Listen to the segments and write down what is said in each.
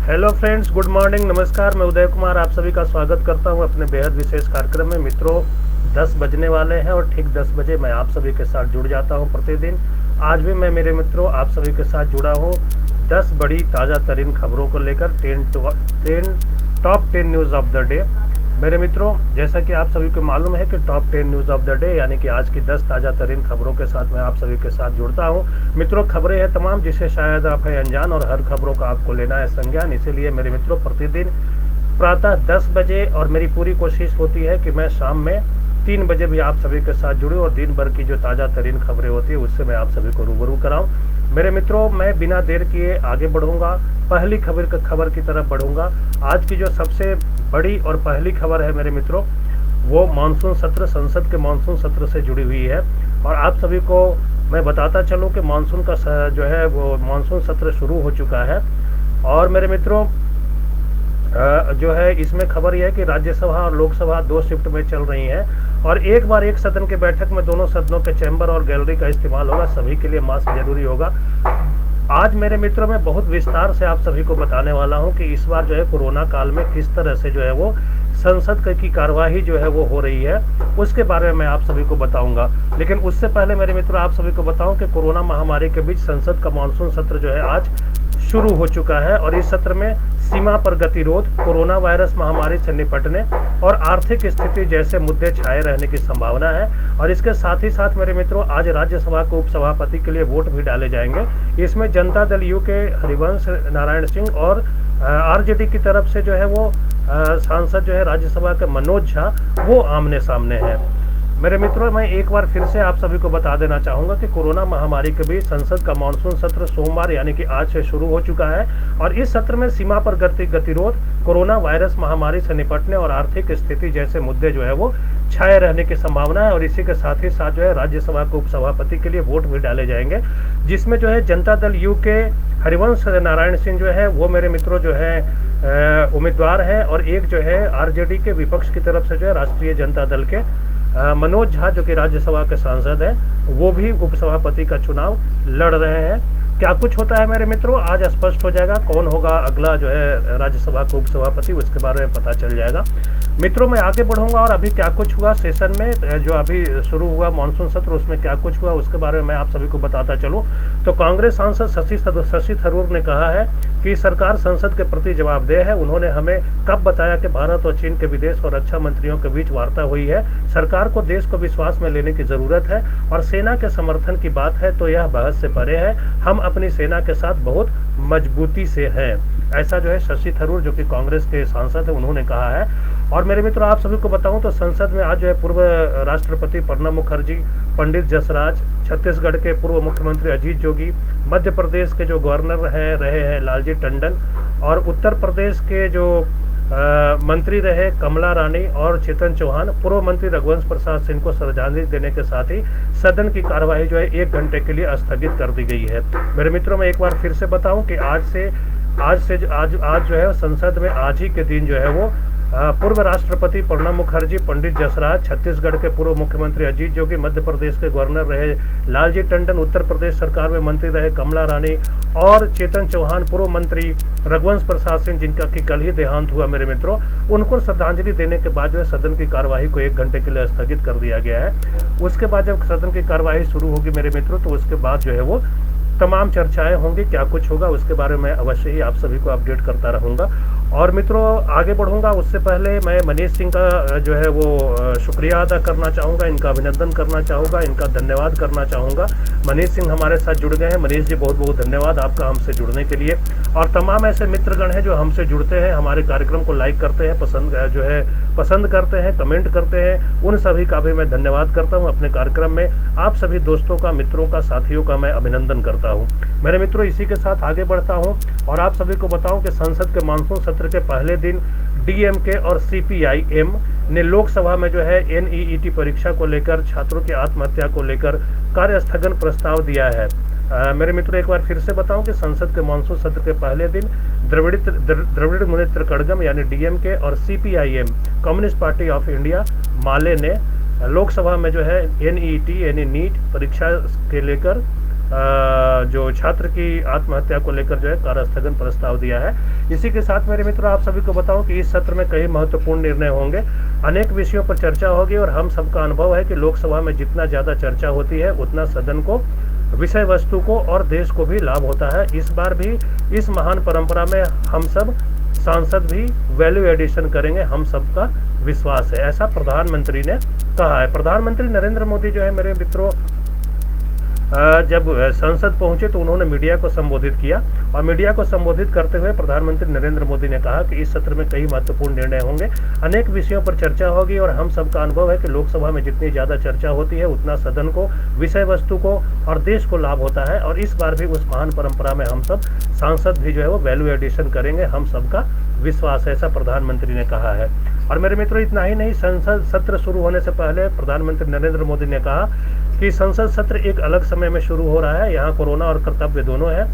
Hello friends, good morning, नमस्कार। मैं उदय कुमार आप सभी का स्वागत करता हूं अपने बेहद विशेष कार्यक्रम में। मित्रों, 10 बजने वाले हैं और ठीक 10 बजे मैं आप सभी के साथ जुड़ जाता हूं प्रतिदिन। आज भी मैं मेरे मित्रों आप सभी के साथ जुड़ा हूं 10 बड़ी ताज़ा तरीन खबरों को लेकर। 10 top 10 news of the day. मेरे मित्रों, जैसा कि आप सभी को मालूम है कि top 10 news of the day यानी कि आज की 10 ताज़ा तरीन खबरों के साथ मैं आप सभी के साथ जुड़ता हूं। मित्रों, खबरें हैं तमाम जिसे शायद आप है अनजान और हर खबरों का आपको लेना है संज्ञान। इसीलिए मेरे मित्रों, प्रतिदिन प्रातः 10 बजे और मेरी पूरी कोशिश होती है कि मैं शाम में 3 बजे भी आप सभी के साथ जुड़ूं और दिन भर की जो ताज़ा तरीन खबरें होती है उससे मैं आप सभी को रूबरू कराऊं। मेरे मित्रों, मैं बिना देर किए आगे बढ़ूंगा, पहली खबर की तरफ बढ़ूंगा। आज की जो सबसे बड़ी और पहली खबर है मेरे मित्रों, वो मानसून सत्र, संसद के मानसून सत्र से जुड़ी हुई है। और आप सभी को मैं बताता चलूं कि मानसून का जो है वो मानसून सत्र शुरू हो चुका है। और मेरे मित्रों, जो है इसमें खबर यह है कि राज्यसभा और लोकसभा 2 शिफ्ट में चल रही हैं और एक बार एक सदन के बैठक में दोनों सदनों के चैम्बर और गैलरी का इस्तेमाल होगा। सभी के लिए मास्क जरूरी होगा। आज मेरे मित्रों, मैं बहुत विस्तार से आप सभी को बताने वाला हूं कि इस बार जो है कोरोना काल में किस तरह से जो है वो संसद की कार्यवाही जो है वो हो रही है, उसके बारे में मैं आप सभी को बताऊंगा। लेकिन उससे पहले मेरे मित्रों, आप सभी को बताऊं कि कोरोना महामारी के बीच संसद का मानसून सत्र जो है आज शुरू हो चुका है और इस सत्र में सीमा पर गतिरोध, कोरोना वायरस महामारी से निपटने और आर्थिक स्थिति जैसे मुद्दे छाए रहने की संभावना है। और इसके साथ ही साथ मेरे मित्रों, आज राज्यसभा के उपसभापति के लिए वोट भी डाले जाएंगे। इसमें जनता दल यू के हरिवंश नारायण सिंह और आरजेडी की तरफ से जो है वो सांसद जो है राज्यसभा के मनोज झा, वो आमने सामने हैं। मेरे मित्रों, मैं एक बार फिर से आप सभी को बता देना चाहूँगा कि कोरोना महामारी के बीच संसद का मानसून सत्र सोमवार यानी कि आज से शुरू हो चुका है और इस सत्र में सीमा पर गतिरोध, कोरोना वायरस महामारी से निपटने और आर्थिक स्थिति जैसे मुद्दे जो है वो छाए रहने की संभावना है। और इसी के साथ ही साथ जो है राज्यसभा के उपसभापति के लिए वोट भी डाले जाएंगे, जिसमें जो है जनता दल यू के हरिवंश नारायण सिंह जो है वो मेरे मित्रों जो है उम्मीदवार है और एक जो है आरजेडी के विपक्ष की तरफ से जो है राष्ट्रीय जनता दल के मनोज झा जो कि राज्यसभा के सांसद हैं, वो भी उपसभापति का चुनाव लड़ रहे हैं। क्या कुछ होता है मेरे मित्रों, आज स्पष्ट हो जाएगा कौन होगा अगला जो है राज्यसभा का उपसभापति, उसके बारे में पता चल जाएगा। मित्रों, मैं आगे बढ़ूंगा और अभी क्या कुछ हुआ सेशन में, जो अभी शुरू हुआ मानसून सत्र, उसमें क्या कुछ हुआ उसके बारे में मैं आप सभी को बताता चलूं। तो कांग्रेस सांसद शशि थरूर ने कहा है कि सरकार संसद के प्रति जवाबदेह है। उन्होंने हमें कब बताया कि भारत और चीन के विदेश और रक्षा मंत्रियों के बीच वार्ता हुई है। सरकार को देश को विश्वास में लेने की जरूरत है और सेना के समर्थन की बात है तो यह बहस से परे है। हम अपनी सेना के साथ बहुत मजबूती से हैं। ऐसा जो है शशि थरूर जो कि कांग्रेस के सांसद है, उन्होंने कहा है। और मेरे मित्रों, आप सभी को बताऊं तो संसद में आज जो है पूर्व राष्ट्रपति प्रणब मुखर्जी, पंडित जसराज, छत्तीसगढ़ के पूर्व मुख्यमंत्री अजीत जोगी, मध्य प्रदेश के जो गवर्नर रहे हैं लालजी टंडन और उत्तर प्रदेश के जो मंत्री रहे कमला रानी और चेतन चौहान, पूर्व मंत्री रघुवंश प्रसाद सिंह को श्रद्धांजलि देने के साथ ही सदन की कार्यवाही जो है 1 घंटे के लिए स्थगित कर दी गई है। मेरे मित्रों, मैं एक बार फिर से बताऊं कि आज जो है संसद में आज ही के दिन जो है वो पूर्व राष्ट्रपति प्रणब मुखर्जी, पंडित जसराज, छत्तीसगढ़ के पूर्व मुख्यमंत्री अजीत जोगी, मध्य प्रदेश के गवर्नर रहे लालजी टंडन, उत्तर प्रदेश सरकार में मंत्री रहे कमला रानी और चेतन चौहान, पूर्व मंत्री रघुवंश प्रसाद सिंह, जिनका कि कल ही देहांत हुआ मेरे मित्रों, उनको श्रद्धांजलि देने के बाद जो है सदन की कार्यवाही को 1 घंटे के लिए स्थगित कर दिया गया है। उसके बाद जब सदन की कार्यवाही शुरू होगी मेरे मित्रों, तो उसके बाद जो है वो तमाम चर्चाएं होंगी। क्या कुछ होगा उसके बारे में अवश्य ही आप सभी को अपडेट करता रहूंगा। और मित्रों, आगे बढ़ूंगा उससे पहले मैं मनीष सिंह का जो है वो शुक्रिया अदा करना चाहूँगा, इनका अभिनंदन करना चाहूँगा, इनका धन्यवाद करना चाहूँगा। मनीष सिंह हमारे साथ जुड़ गए हैं। मनीष जी, बहुत बहुत धन्यवाद आपका हमसे जुड़ने के लिए। और तमाम ऐसे मित्रगण हैं जो हमसे जुड़ते हैं, हमारे कार्यक्रम को लाइक करते हैं, पसंद करते हैं, कमेंट करते हैं, उन सभी का भी मैं धन्यवाद करता हूं। अपने कार्यक्रम में आप सभी दोस्तों का, मित्रों का, साथियों का मैं अभिनंदन करता हूं। मेरे मित्रों, इसी के साथ आगे बढ़ता हूं और आप सभी को बताऊं कि संसद के मानसून सत्र के पहले दिन डीएमके और सीपीआईएम ने लोकसभा में जो है एनईईटी परीक्षा को लेकर छात्रों की आत्महत्या को लेकर कार्य स्थगन प्रस्ताव दिया है। मेरे मित्रों, एक बार फिर से बताऊं कि संसद के मानसून सत्र के पहले दिन द्रविड़ मुनेत्र कड़गम यानी डीएमके और CPIM Communist Party of India माले ने लोकसभा में जो है एनईईटी यानी नीट परीक्षा के लेकर जो छात्र की आत्महत्या को लेकर जो है कार्यस्थगन प्रस्ताव दिया है। इसी के साथ मेरे मित्रों आप सभी को बताऊं कि इस सत्र में कई महत्वपूर्ण निर्णय होंगे, अनेक विषयों पर चर्चा होगी और हम सबका अनुभव है कि लोकसभा में जितना ज़्यादा चर्चा होती है उतना सदन को, विषय वस्तु को और देश को भी लाभ होता है। इस बार भी इस महान परंपरा में हम सब सांसद भी वैल्यू एडिशन करेंगे, हम सबका विश्वास है, ऐसा प्रधानमंत्री ने कहा है। प्रधानमंत्री नरेंद्र मोदी जो है मेरे मित्रों जब संसद पहुंचे तो उन्होंने मीडिया को संबोधित किया और मीडिया को संबोधित करते हुए प्रधानमंत्री नरेंद्र मोदी ने कहा कि इस सत्र में कई महत्वपूर्ण निर्णय होंगे, अनेक विषयों पर चर्चा होगी और हम सबका अनुभव है कि लोकसभा में जितनी ज़्यादा चर्चा होती है उतना सदन को, विषय वस्तु को और देश को लाभ होता है। और इस बार भी उस महान परंपरा में हम सब सांसद भी जो है वो वैल्यू एडिशन करेंगे, हम सबका विश्वास है, ऐसा प्रधानमंत्री ने कहा है। और मेरे मित्रों इतना ही नहीं, संसद सत्र शुरू होने से पहले प्रधानमंत्री नरेंद्र मोदी ने कहा कि संसद सत्र एक अलग समय में शुरू हो रहा है, यहाँ कोरोना और कर्तव्य दोनों है।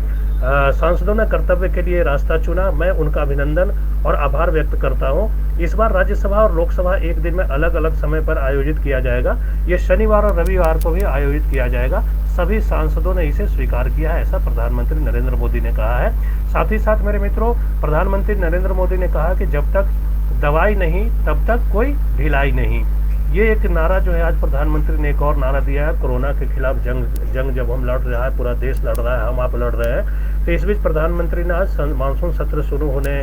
सांसदों ने कर्तव्य के लिए रास्ता चुना, मैं उनका अभिनंदन और आभार व्यक्त करता हूँ। इस बार राज्यसभा और लोकसभा एक दिन में अलग अलग समय पर आयोजित किया जाएगा, ये शनिवार और रविवार को भी आयोजित किया जाएगा, सभी सांसदों ने इसे स्वीकार किया है, ऐसा प्रधानमंत्री नरेंद्र मोदी ने कहा है। साथ ही साथ मेरे मित्रों प्रधानमंत्री नरेंद्र मोदी ने कहा कि जब तक दवाई नहीं तब तक कोई ढिलाई नहीं, ये एक नारा जो है आज प्रधानमंत्री ने एक और नारा दिया है। कोरोना के खिलाफ जंग जब हम लड़ रहा है, पूरा देश लड़ रहा है, हम आप लड़ रहे हैं, तो इस बीच प्रधानमंत्री ने आज मानसून सत्र शुरू होने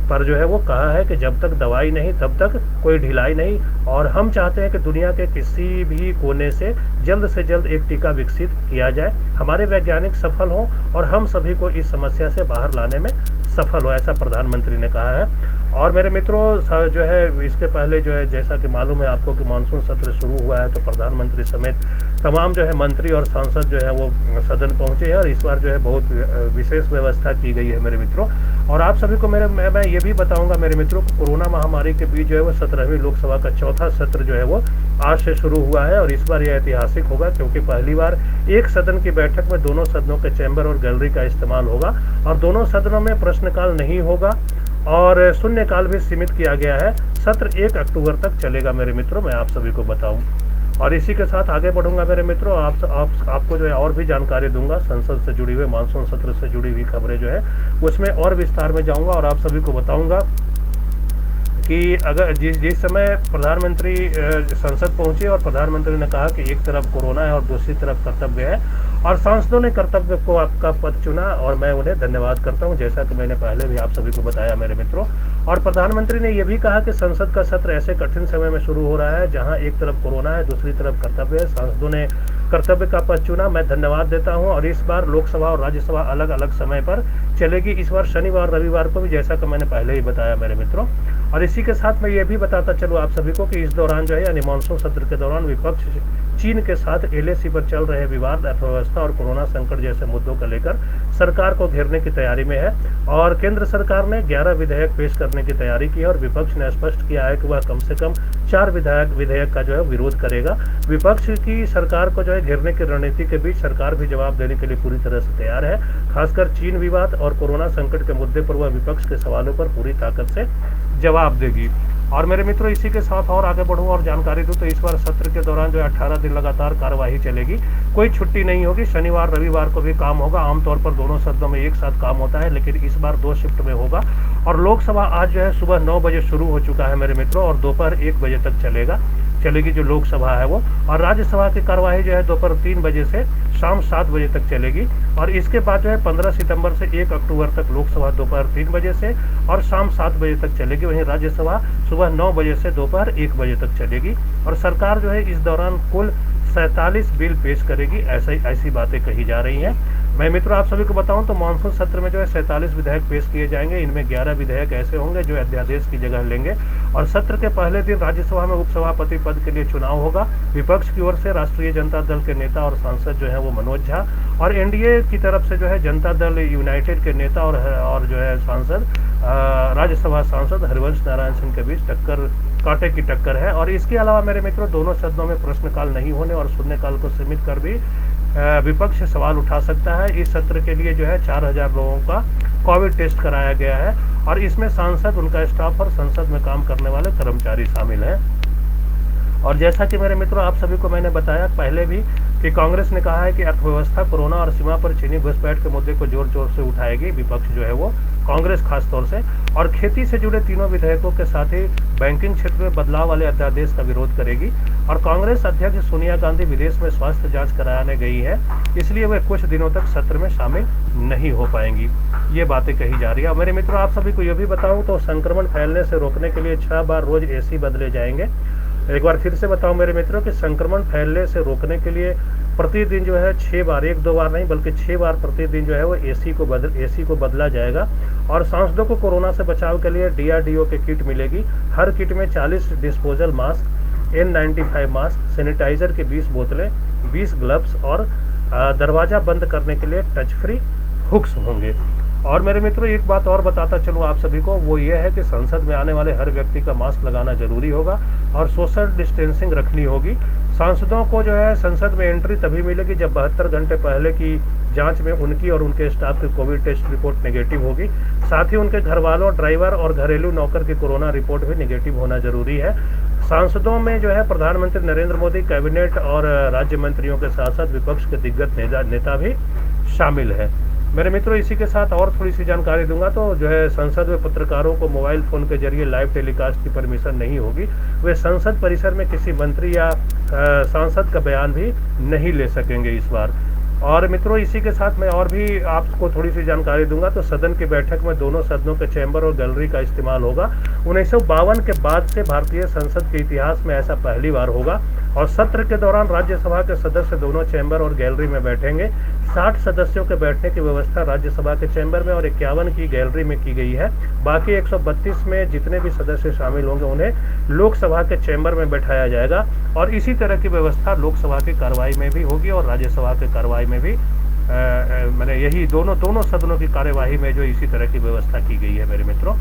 पर जो है वो कहा है कि जब तक दवाई नहीं तब तक कोई ढिलाई नहीं, और हम चाहते हैं कि दुनिया के किसी भी कोने से जल्द एक टीका विकसित किया जाए, हमारे वैज्ञानिक सफल हों और हम सभी को इस समस्या से बाहर लाने में सफल हो, ऐसा प्रधानमंत्री ने कहा है। और मेरे मित्रों जो है इसके पहले जो है जैसा कि मालूम है आपको कि मानसून सत्र शुरू हुआ है, तो प्रधानमंत्री समेत तमाम जो है मंत्री और सांसद जो है वो सदन पहुंचे हैं और इस बार जो है बहुत विशेष व्यवस्था की गई है मेरे मित्रों। और आप सभी को मैं ये भी बताऊंगा मेरे मित्रों को, कोरोना महामारी के बीच जो है वो 17वीं लोकसभा का चौथा सत्र जो है वो आज से शुरू हुआ है और इस बार यह ऐतिहासिक होगा क्योंकि पहली बार एक सदन की बैठक में दोनों सदनों के चैम्बर और गैलरी का इस्तेमाल होगा और दोनों सदनों में प्रश्नकाल नहीं होगा और शून्यकाल भी सीमित किया गया है। सत्र 1 अक्टूबर तक चलेगा मेरे मित्रों, मैं आप सभी को बताऊं। और इसी के साथ आगे बढ़ूंगा मेरे मित्रों, आपको जो है और भी जानकारी दूंगा संसद से जुड़ी हुई, मानसून सत्र से जुड़ी हुई खबरें जो है उसमें और विस्तार में जाऊंगा और आप सभी को बताऊंगा कि अगर जिस समय प्रधानमंत्री संसद पहुंचे और प्रधानमंत्री ने कहा कि एक तरफ कोरोना है और दूसरी तरफ कर्तव्य है और सांसदों ने कर्तव्य को आपका पद चुना और मैं उन्हें धन्यवाद करता हूं, जैसा कि मैंने पहले भी आप सभी को बताया मेरे मित्रों। और प्रधानमंत्री ने यह भी कहा कि संसद का सत्र ऐसे कठिन समय में शुरू हो रहा है जहां एक तरफ कोरोना है, दूसरी तरफ कर्तव्य है, सांसदों ने कर्तव्य का पद चुना, मैं धन्यवाद देता हूं। और इस बार लोकसभा और राज्यसभा अलग अलग समय पर चलेगी, इस बार शनिवार रविवार को भी, जैसा कि मैंने पहले ही बताया मेरे मित्रों। और इसी के साथ मैं ये भी बताता चलूँ आप सभी को कि इस दौरान जो है यानी मानसून सत्र के दौरान विपक्ष चीन के साथ LAC पर चल रहे विवाद, अर्थव्यवस्था और कोरोना संकट जैसे मुद्दों को लेकर सरकार को घेरने की तैयारी में है और केंद्र सरकार ने 11 विधेयक पेश करने की तैयारी की है और विपक्ष ने स्पष्ट किया है कि वह कम से कम 4 विधेयक का जो है विरोध करेगा। विपक्ष की सरकार को जो है घेरने की रणनीति के बीच सरकार भी जवाब देने के लिए पूरी तरह से तैयार है, खासकर चीन विवाद और कोरोना संकट के मुद्दे पर वह विपक्ष के सवालों पर पूरी ताकत से जवाब देगी। और मेरे मित्रों इसी के साथ और आगे बढ़ूं और जानकारी दूं तो इस बार सत्र के दौरान जो है 18 दिन लगातार कार्यवाही चलेगी, कोई छुट्टी नहीं होगी, शनिवार रविवार को भी काम होगा। आमतौर पर दोनों सदनों में एक साथ काम होता है लेकिन इस बार 2 शिफ्ट में होगा। और लोकसभा आज जो है सुबह 9 बजे शुरू हो चुका है मेरे मित्रों और दोपहर 1 बजे तक चलेगी जो लोकसभा है वो, और राज्यसभा की कार्यवाही जो है दोपहर 3 बजे से शाम 7 बजे तक चलेगी। और इसके बाद जो है 15 सितंबर से 1 अक्टूबर तक लोकसभा दोपहर 3 बजे से और शाम 7 बजे तक चलेगी, वहीं राज्यसभा सुबह 9 बजे से दोपहर 1 बजे तक चलेगी। और सरकार जो है इस दौरान कुल 47 बिल पेश करेगी, ऐसी बातें कही जा रही हैं। मैं मित्रों आप सभी को बताऊं तो मानसून सत्र में जो है 47 विधेयक पेश किए जाएंगे, इनमें 11 विधेयक ऐसे होंगे जो अध्यादेश की जगह लेंगे। और सत्र के पहले दिन राज्यसभा में उपसभापति पद के लिए चुनाव होगा। विपक्ष की ओर से राष्ट्रीय जनता दल के नेता और सांसद जो है वो मनोज झा और NDA की तरफ से जो है जनता दल यूनाइटेड के नेता और जो है सांसद राज्यसभा सांसद हरिवंश नारायण सिंह के बीच कांटे की टक्कर है। और इसके अलावा मेरे मित्रों दोनों सदनों में प्रश्नकाल नहीं होने और शून्यकाल को सीमित कर भी विपक्ष सवाल उठा सकता है। इस सत्र के लिए जो है 4000 लोगों का कोविड टेस्ट कराया गया है और इसमें सांसद, उनका स्टाफ और संसद में काम करने वाले कर्मचारी शामिल हैं। और जैसा कि मेरे मित्रों आप सभी को मैंने बताया पहले भी कि कांग्रेस ने कहा है कि अर्थव्यवस्था, कोरोना और सीमा पर चीनी घुसपैठ के मुद्दे को जोर जोर से उठाएगी विपक्ष जो है वो, कांग्रेस खासतौर से, और खेती से जुड़े तीनों विधेयकों के साथ ही बैंकिंग क्षेत्र में बदलाव वाले अध्यादेश का विरोध करेगी। और कांग्रेस अध्यक्ष सोनिया गांधी विदेश में स्वास्थ्य जांच कराने गई है, इसलिए वे कुछ दिनों तक सत्र में शामिल नहीं हो पाएंगी, ये बातें कही जा रही है। और मेरे मित्रों, आप सभी को यह भी बताऊं तो संक्रमण फैलने से रोकने के लिए 6 बार रोज एसी बदले जाएंगे। एक बार फिर से बताऊं मेरे मित्रों कि संक्रमण फैलने से रोकने के लिए प्रतिदिन जो है 6 बार, 1-2 बार नहीं बल्कि 6 बार प्रतिदिन जो है वो एसी को बदला जाएगा। और सांसदों को कोरोना से बचाव के लिए DRDO के किट मिलेगी। हर किट में 40 disposal mask, N95 mask, sanitiser की 20 बोतलें, 20 ग्लव्स और दरवाजा बंद करने के लिए टच फ्री हुक्स होंगे। और मेरे मित्रों, एक बात और बताता चलूँ आप सभी को, वो ये है कि संसद में आने वाले हर व्यक्ति का मास्क लगाना जरूरी होगा और सोशल डिस्टेंसिंग रखनी होगी। सांसदों को जो है संसद में एंट्री तभी मिलेगी जब 72 घंटे पहले की जांच में उनकी और उनके स्टाफ की कोविड टेस्ट रिपोर्ट नेगेटिव होगी। साथ ही उनके घर वालों, ड्राइवर और घरेलू नौकर की कोरोना रिपोर्ट भी नेगेटिव होना जरूरी है। सांसदों में जो है प्रधानमंत्री नरेंद्र मोदी, कैबिनेट और राज्य मंत्रियों के साथ साथ विपक्ष के दिग्गज नेता भी शामिल है। मेरे मित्रों, इसी के साथ और थोड़ी सी जानकारी दूंगा तो जो है संसद में पत्रकारों को मोबाइल फोन के जरिए लाइव टेलीकास्ट की परमिशन नहीं होगी। वे संसद परिसर में किसी मंत्री या सांसद का बयान भी नहीं ले सकेंगे इस बार। और मित्रों, इसी के साथ मैं और भी आपको थोड़ी सी जानकारी दूंगा तो सदन की बैठक में दोनों सदनों के चैम्बर और गैलरी का इस्तेमाल होगा। 1952 के बाद से भारतीय संसद के इतिहास में ऐसा पहली बार होगा। और सत्र के दौरान राज्यसभा के सदस्य दोनों चैम्बर और गैलरी में बैठेंगे। 60 सदस्यों के बैठने की व्यवस्था राज्यसभा के चैम्बर में और 51 की गैलरी में की गई है। बाकी 132 में जितने भी सदस्य शामिल होंगे उन्हें लोकसभा के चैम्बर में बैठाया जाएगा। और इसी तरह की व्यवस्था लोकसभा की कार्रवाई में भी होगी और राज्यसभा की कार्रवाई में भी मैंने यही दोनों सदनों की कार्यवाही में जो इसी तरह की व्यवस्था की गई है मेरे मित्रों।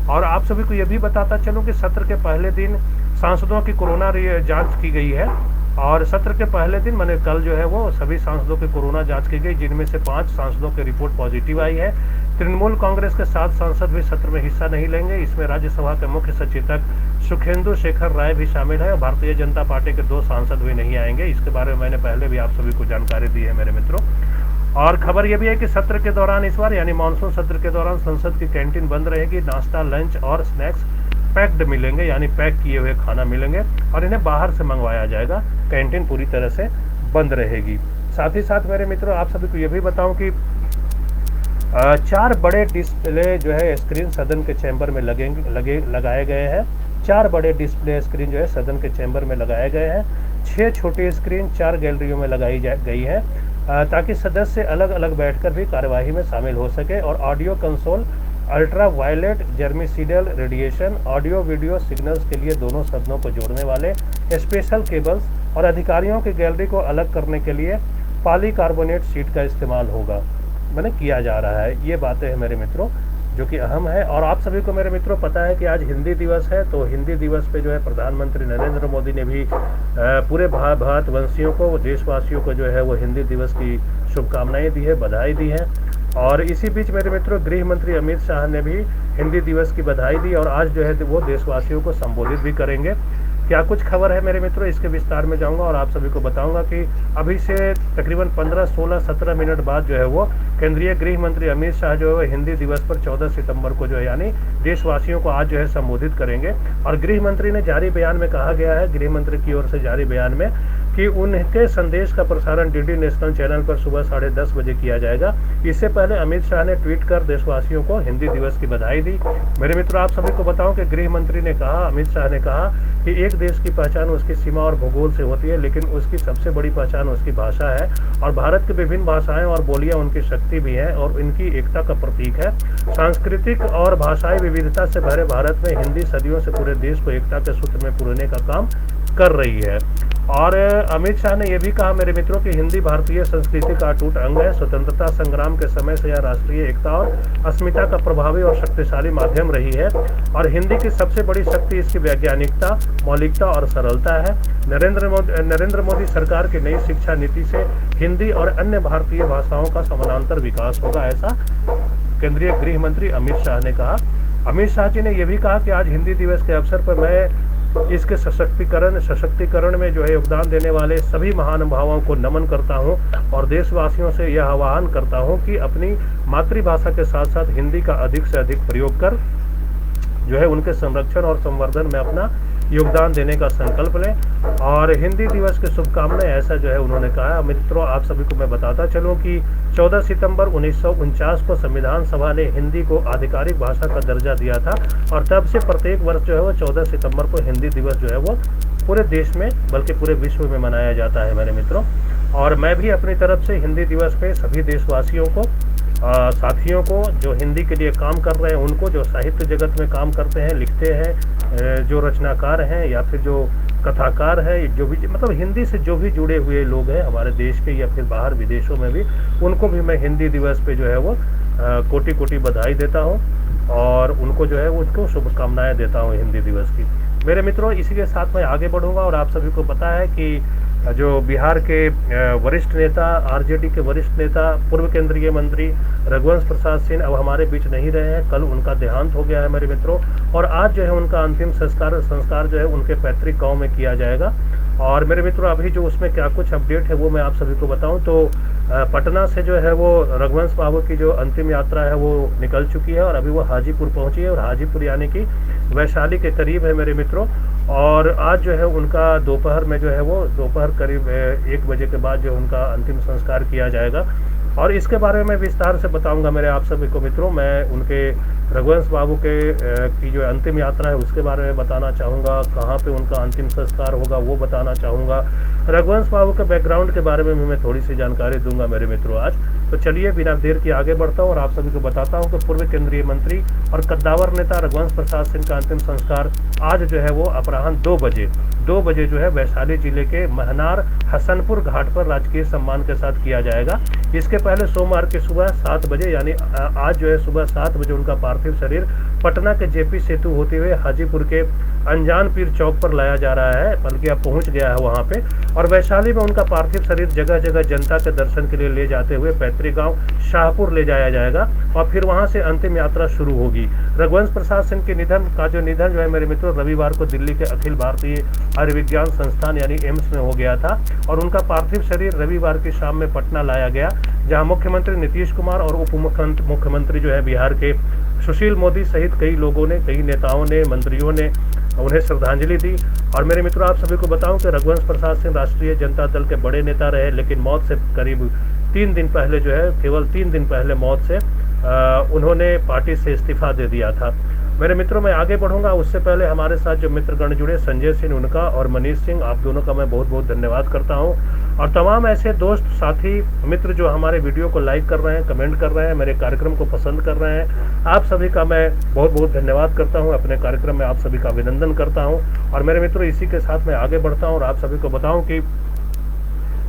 और आप सभी को यह भी बताता चलूं कि सत्र के पहले दिन सांसदों की कोरोना जांच की गई है। और सत्र के पहले दिन मैंने कल जो है वो सभी सांसदों की कोरोना जांच की गई, जिनमें से 5 सांसदों की रिपोर्ट पॉजिटिव आई है। तृणमूल कांग्रेस के 7 सांसद भी सत्र में हिस्सा नहीं लेंगे। इसमें राज्यसभा के मुख्य सचेतक सुखेंदु शेखर राय भी शामिल है और भारतीय जनता पार्टी के 2 सांसद भी नहीं आएंगे। इसके बारे में मैंने पहले भी आप सभी को जानकारी दी है मेरे मित्रों। और खबर यह भी है कि सत्र के दौरान इस बार यानी मानसून सत्र के दौरान संसद की कैंटीन बंद रहेगी। नाश्ता, लंच और स्नैक्स पैक्ड मिलेंगे, यानी पैक किए हुए खाना मिलेंगे और इन्हें बाहर से मंगवाया जाएगा। कैंटीन पूरी तरह से बंद रहेगी। साथ ही साथ मेरे मित्रों, आप सभी को यह भी बताऊं कि 4 बड़े डिस्प्ले जो है स्क्रीन सदन के चैम्बर में लगाए गए हैं। 4 बड़े डिस्प्ले स्क्रीन जो है सदन के चैम्बर में लगाए गए हैं। 6 छोटी स्क्रीन 4 गैलरियों में लगाई गई है ताकि सदस्य अलग अलग बैठकर भी कार्यवाही में शामिल हो सके। और audio console, ultra violet germicidal radiation, audio video signals के लिए दोनों सदनों को जोड़ने वाले स्पेशल केबल्स और अधिकारियों की गैलरी को अलग करने के लिए पॉलीकार्बोनेट शीट का इस्तेमाल होगा, मैंने किया जा रहा है। ये बातें हैं मेरे मित्रों जो कि अहम है। और आप सभी को मेरे मित्रों पता है कि आज हिंदी दिवस है, तो हिंदी दिवस पे जो है प्रधानमंत्री नरेंद्र मोदी ने भी पूरे भारतवंशियों को, देशवासियों को जो है वो हिंदी दिवस की शुभकामनाएं दी है, बधाई दी है। और इसी बीच मेरे मित्रों गृह मंत्री अमित शाह ने भी हिंदी दिवस की बधाई दी और आज जो है वो देशवासियों को संबोधित भी करेंगे। क्या कुछ खबर है मेरे मित्रों, इसके विस्तार में जाऊंगा और आप सभी को बताऊंगा कि अभी से तकरीबन 15, 16, 17 मिनट बाद जो है वो केंद्रीय गृह मंत्री अमित शाह जो है हिंदी दिवस पर 14 सितंबर को जो है यानी देशवासियों को आज जो है संबोधित करेंगे। और गृह मंत्री ने जारी बयान में कहा गया है, गृह मंत्री की ओर से जारी बयान में, कि उनके संदेश का प्रसारण डीडी नेशनल चैनल पर सुबह 10:30 बजे किया जाएगा। इससे पहले अमित शाह ने ट्वीट कर देशवासियों को हिंदी दिवस की बधाई दी। मेरे मित्रों, आप सभी को बताऊं कि गृह मंत्री ने कहा, अमित शाह ने कहा कि एक देश की पहचान उसकी सीमा और भूगोल से होती है, लेकिन उसकी सबसे बड़ी पहचान उसकी भाषा है और भारत की विभिन्न भाषाएं और बोलियां उनकी शक्ति भी है और इनकी एकता का प्रतीक है। सांस्कृतिक और भाषाई विविधता से भरे भारत में हिंदी सदियों से पूरे देश को एकता के सूत्र में पुरोने का काम कर रही है। और अमित शाह ने यह भी कहा मेरे मित्रों कि हिंदी भारतीय संस्कृति का अटूट अंग है। स्वतंत्रता संग्राम के समय से यह राष्ट्रीय एकता और अस्मिता का प्रभावी और शक्तिशाली माध्यम रही है और हिंदी की सबसे बड़ी शक्ति इसकी वैज्ञानिकता, मौलिकता और सरलता है। नरेंद्र मोदी सरकार की नई शिक्षा नीति से हिंदी और अन्य भारतीय भाषाओं का समानांतर विकास होगा, ऐसा केंद्रीय गृह मंत्री अमित शाह ने कहा। अमित शाह जी ने यह भी कहा कि आज हिंदी दिवस के अवसर पर मैं इसके सशक्तिकरण में जो है योगदान देने वाले सभी महानुभावों को नमन करता हूं और देशवासियों से यह आह्वान करता हूं कि अपनी मातृभाषा के साथ साथ हिंदी का अधिक से अधिक प्रयोग कर जो है उनके संरक्षण और संवर्धन में अपना योगदान देने का संकल्प लें। और हिंदी दिवस की शुभकामनाएं, ऐसा जो है उन्होंने कहा। मित्रों, आप सभी को मैं बताता चलूं कि 14 सितंबर 1949 को संविधान सभा ने हिंदी को आधिकारिक भाषा का दर्जा दिया था और तब से प्रत्येक वर्ष जो है वो 14 सितंबर को हिंदी दिवस जो है वो पूरे देश में बल्कि पूरे विश्व में मनाया जाता है मेरे मित्रों। और मैं भी अपनी तरफ से हिंदी दिवस पे सभी देशवासियों को, साथियों को जो हिंदी के लिए काम कर रहे हैं, उनको जो साहित्य जगत में काम करते हैं, लिखते हैं, जो रचनाकार हैं या फिर जो कथाकार है, जो भी मतलब हिंदी से जो भी जुड़े हुए लोग हैं हमारे देश के या फिर बाहर विदेशों में भी, उनको भी मैं हिंदी दिवस पे जो है वो कोटि कोटि बधाई देता हूँ और उनको जो है उसको शुभकामनाएं देता हूँ हिंदी दिवस की। मेरे मित्रों, इसी के साथ मैं आगे बढ़ूंगा और आप सभी को पता है कि जो बिहार के वरिष्ठ नेता, आरजेडी के वरिष्ठ नेता, पूर्व केंद्रीय मंत्री रघुवंश प्रसाद सिंह अब हमारे बीच नहीं रहे हैं। कल उनका देहांत हो गया है मेरे मित्रों और आज जो है उनका अंतिम संस्कार जो है उनके पैतृक गांव में किया जाएगा। और मेरे मित्रों, अभी जो उसमें क्या कुछ अपडेट है वो मैं आप सभी को बताऊं तो पटना से जो है वो रघुवंश बाबू की जो अंतिम यात्रा है वो निकल चुकी है और अभी वो हाजीपुर पहुंची है और हाजीपुर यानी कि वैशाली के करीब है मेरे मित्रों। और आज जो है उनका दोपहर में जो है वो दोपहर करीब 1 बजे के बाद जो उनका अंतिम संस्कार किया जाएगा और इसके बारे में विस्तार से बताऊंगा मेरे आप सभी को मित्रों। मैं उनके रघुवंश बाबू के की जो अंतिम यात्रा है उसके बारे में बताना चाहूँगा, कहाँ पे उनका अंतिम संस्कार होगा वो बताना चाहूँगा, रघुवंश बाबू के बैकग्राउंड के बारे में भी मैं थोड़ी सी जानकारी दूंगा मेरे मित्रों आज। तो चलिए बिना देर की आगे बढ़ता हूँ और आप सभी को बताता हूँ कि पूर्व केंद्रीय मंत्री और कद्दावर नेता रघुवंश प्रसाद सिंह का अंतिम संस्कार आज जो है वो अपराह्न 2 बजे जो है वैशाली जिले के महनार हसनपुर घाट पर राजकीय सम्मान के साथ किया जाएगा। इसके पहले सोमवार की सुबह 7 बजे यानी आज जो है सुबह 7 बजे उनका पार्थिव शरीर पटना के जेपी सेतु होते हुए हाजीपुर के अनजान पीर चौक पर लाया जा रहा है, बल्कि अब पहुंच गया है वहां पे। और वैशाली में उनका पार्थिव शरीर जगह जगह जनता के दर्शन के लिए ले जाते हुए पैतृक गांव शाहपुर ले जाया जाएगा और फिर वहां से अंतिम यात्रा शुरू होगी। रघुवंश प्रसाद सिंह के निधन जो है मेरे मित्रों रविवार को दिल्ली के अखिल भारतीय आयुर्विज्ञान संस्थान यानी एम्स में हो गया था और उनका पार्थिव शरीर रविवार की शाम में पटना लाया गया, जहां मुख्यमंत्री नीतीश कुमार और उप मुख्यमंत्री जो है बिहार के सुशील मोदी सहित कई लोगों ने, कई नेताओं ने, मंत्रियों ने उन्हें श्रद्धांजलि दी। और मेरे मित्रों, आप सभी को बताऊं कि रघुवंश प्रसाद सिंह राष्ट्रीय जनता दल के बड़े नेता रहे, लेकिन मौत से करीब 3 दिन पहले जो है, केवल 3 दिन पहले मौत से उन्होंने पार्टी से इस्तीफा दे दिया था। मेरे मित्रों, मैं आगे बढ़ूंगा उससे पहले हमारे साथ जो मित्रगण जुड़े, संजय सिंह उनका और मनीष सिंह, आप दोनों का मैं बहुत बहुत धन्यवाद करता हूं। और तमाम ऐसे दोस्त, साथी, मित्र जो हमारे वीडियो को लाइक कर रहे हैं, कमेंट कर रहे हैं, मेरे कार्यक्रम को पसंद कर रहे हैं, आप सभी का मैं बहुत बहुत धन्यवाद करता हूं। अपने कार्यक्रम में आप सभी का अभिनंदन करता हूं। और मेरे मित्रों, इसी के साथ मैं आगे बढ़ता हूं और आप सभी को बताऊं कि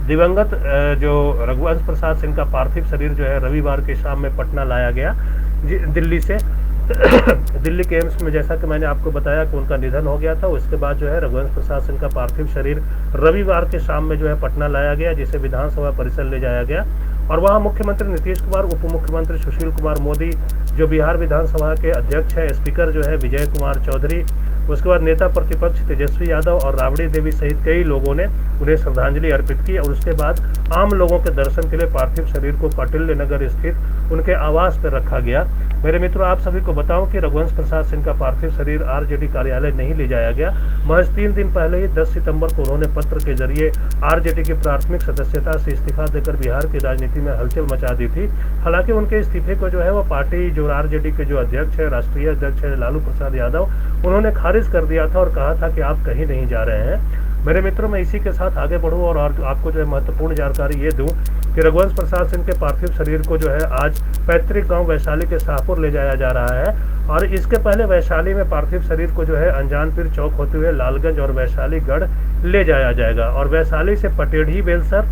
दिवंगत जो रघुवंश प्रसाद सिंह का पार्थिव शरीर जो है रविवार की शाम में पटना लाया गया दिल्ली से दिल्ली के एम्स में। जैसा कि मैंने आपको बताया कि उनका निधन हो गया था, उसके बाद जो है रघुवंश प्रसाद सिंह का पार्थिव शरीर रविवार के शाम में जो है पटना लाया गया, जिसे विधानसभा परिसर ले जाया गया और वहां मुख्यमंत्री नीतीश कुमार, उप मुख्यमंत्री सुशील कुमार मोदी, जो बिहार विधानसभा के अध्यक्ष है, स्पीकर जो है विजय कुमार चौधरी, उसके बाद नेता प्रतिपक्ष तेजस्वी यादव और राबड़ी देवी सहित कई लोगों ने उन्हें श्रद्धांजलि अर्पित की। और उसके बाद आम लोगों के दर्शन के लिए पार्थिव शरीर को कौटिल्य नगर स्थित उनके आवास पर रखा गया। मेरे मित्रों, आप सभी को बताऊं कि रघुवंश प्रसाद सिंह का पार्थिव शरीर आरजेडी कार्यालय नहीं ले जाया गया। महज 3 दिन पहले ही 10 सितंबर को उन्होंने पत्र के जरिए आरजेडी की प्राथमिक सदस्यता से इस्तीफा देकर बिहार की राजनीति में हलचल मचा दी थी। हालांकि उनके इस्तीफे को जो है वो पार्टी, जो आरजेडी के जो अध्यक्ष है, राष्ट्रीय अध्यक्ष है लालू प्रसाद यादव, उन्होंने खारिज कर दिया था और कहा था कि आप कहीं नहीं जा रहे हैं। मेरे मित्रों, मैं इसी के साथ आगे बढ़ूं और आपको जो है महत्वपूर्ण जानकारी ये दूं कि रघुवंश प्रसाद सिंह के पार्थिव शरीर को जो है आज पैतृक गांव वैशाली के शाहपुर ले जाया जा रहा है और इसके पहले वैशाली में पार्थिव शरीर को जो है अनजान पीर चौक होते हुए लालगंज और वैशाली गढ़ ले जाया जाएगा। और वैशाली से पटेढ़ी बेलसर,